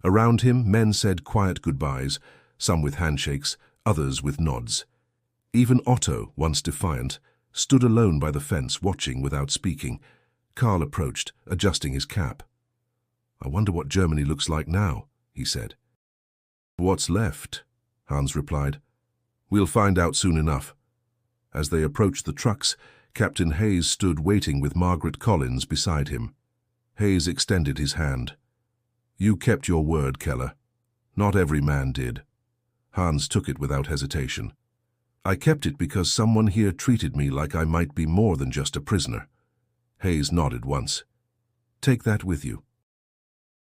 Around him, men said quiet goodbyes, some with handshakes, others with nods. Even Otto, once defiant, stood alone by the fence, watching without speaking. Karl approached, adjusting his cap. "I wonder what Germany looks like now," he said. "What's left?" Hans replied. "We'll find out soon enough." As they approached the trucks, Captain Hayes stood waiting with Margaret Collins beside him. Hayes extended his hand. "You kept your word, Keller. Not every man did." Hans took it without hesitation. "I kept it because someone here treated me like I might be more than just a prisoner." Hayes nodded once. "Take that with you."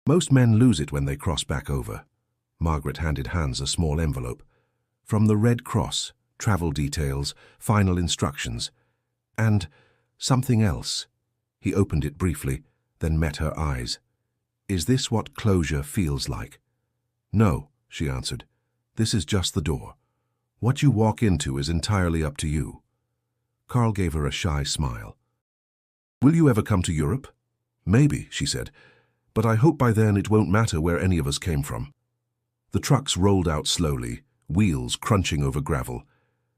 "Most men lose it when they cross back over." Margaret handed Hans a small envelope. "From the Red Cross, travel details, final instructions. And something else." He opened it briefly, then met her eyes. "Is this what closure feels like?" "No," she answered. "This is just the door. What you walk into is entirely up to you." Karl gave her a shy smile. "Will you ever come to Europe?" Maybe, she said, but I hope by then it won't matter where any of us came from. The trucks rolled out slowly, wheels crunching over gravel.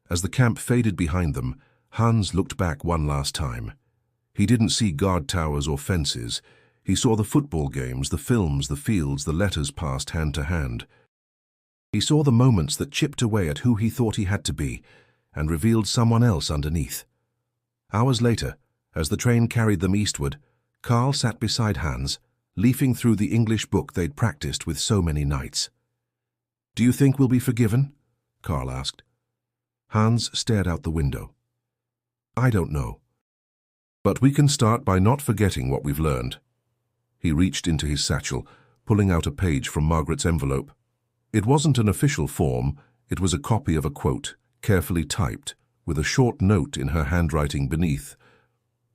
As the camp faded behind them, Hans looked back one last time. He didn't see guard towers or fences. He saw the football games, the films, the fields, the letters passed hand to hand. He saw the moments that chipped away at who he thought he had to be and revealed someone else underneath. Hours later, as the train carried them eastward, Carl sat beside Hans, leafing through the English book they'd practiced with so many nights. "Do you think we'll be forgiven?" Carl asked. Hans stared out the window. "I don't know. But we can start by not forgetting what we've learned." He reached into his satchel, pulling out a page from Margaret's envelope. It wasn't an official form, it was a copy of a quote, carefully typed, with a short note in her handwriting beneath.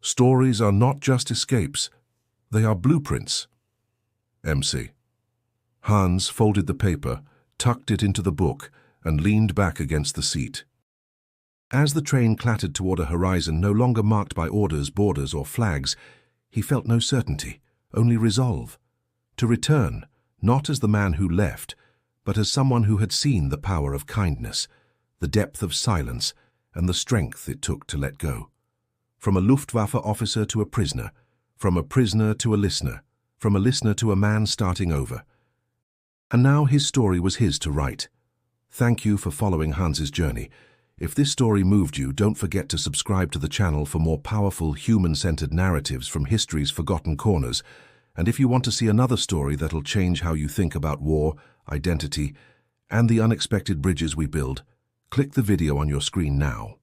"Stories are not just escapes, they are blueprints. MC." Hans folded the paper, tucked it into the book, and leaned back against the seat. As the train clattered toward a horizon no longer marked by orders, borders, or flags, he felt no certainty, only resolve. To return, not as the man who left, but as someone who had seen the power of kindness, the depth of silence, and the strength it took to let go. From a Luftwaffe officer to a prisoner, from a prisoner to a listener, from a listener to a man starting over. And now his story was his to write. Thank you for following Hans's journey. If this story moved you, don't forget to subscribe to the channel for more powerful, human-centered narratives from history's forgotten corners. And if you want to see another story that'll change how you think about war, identity, and the unexpected bridges we build, click the video on your screen now.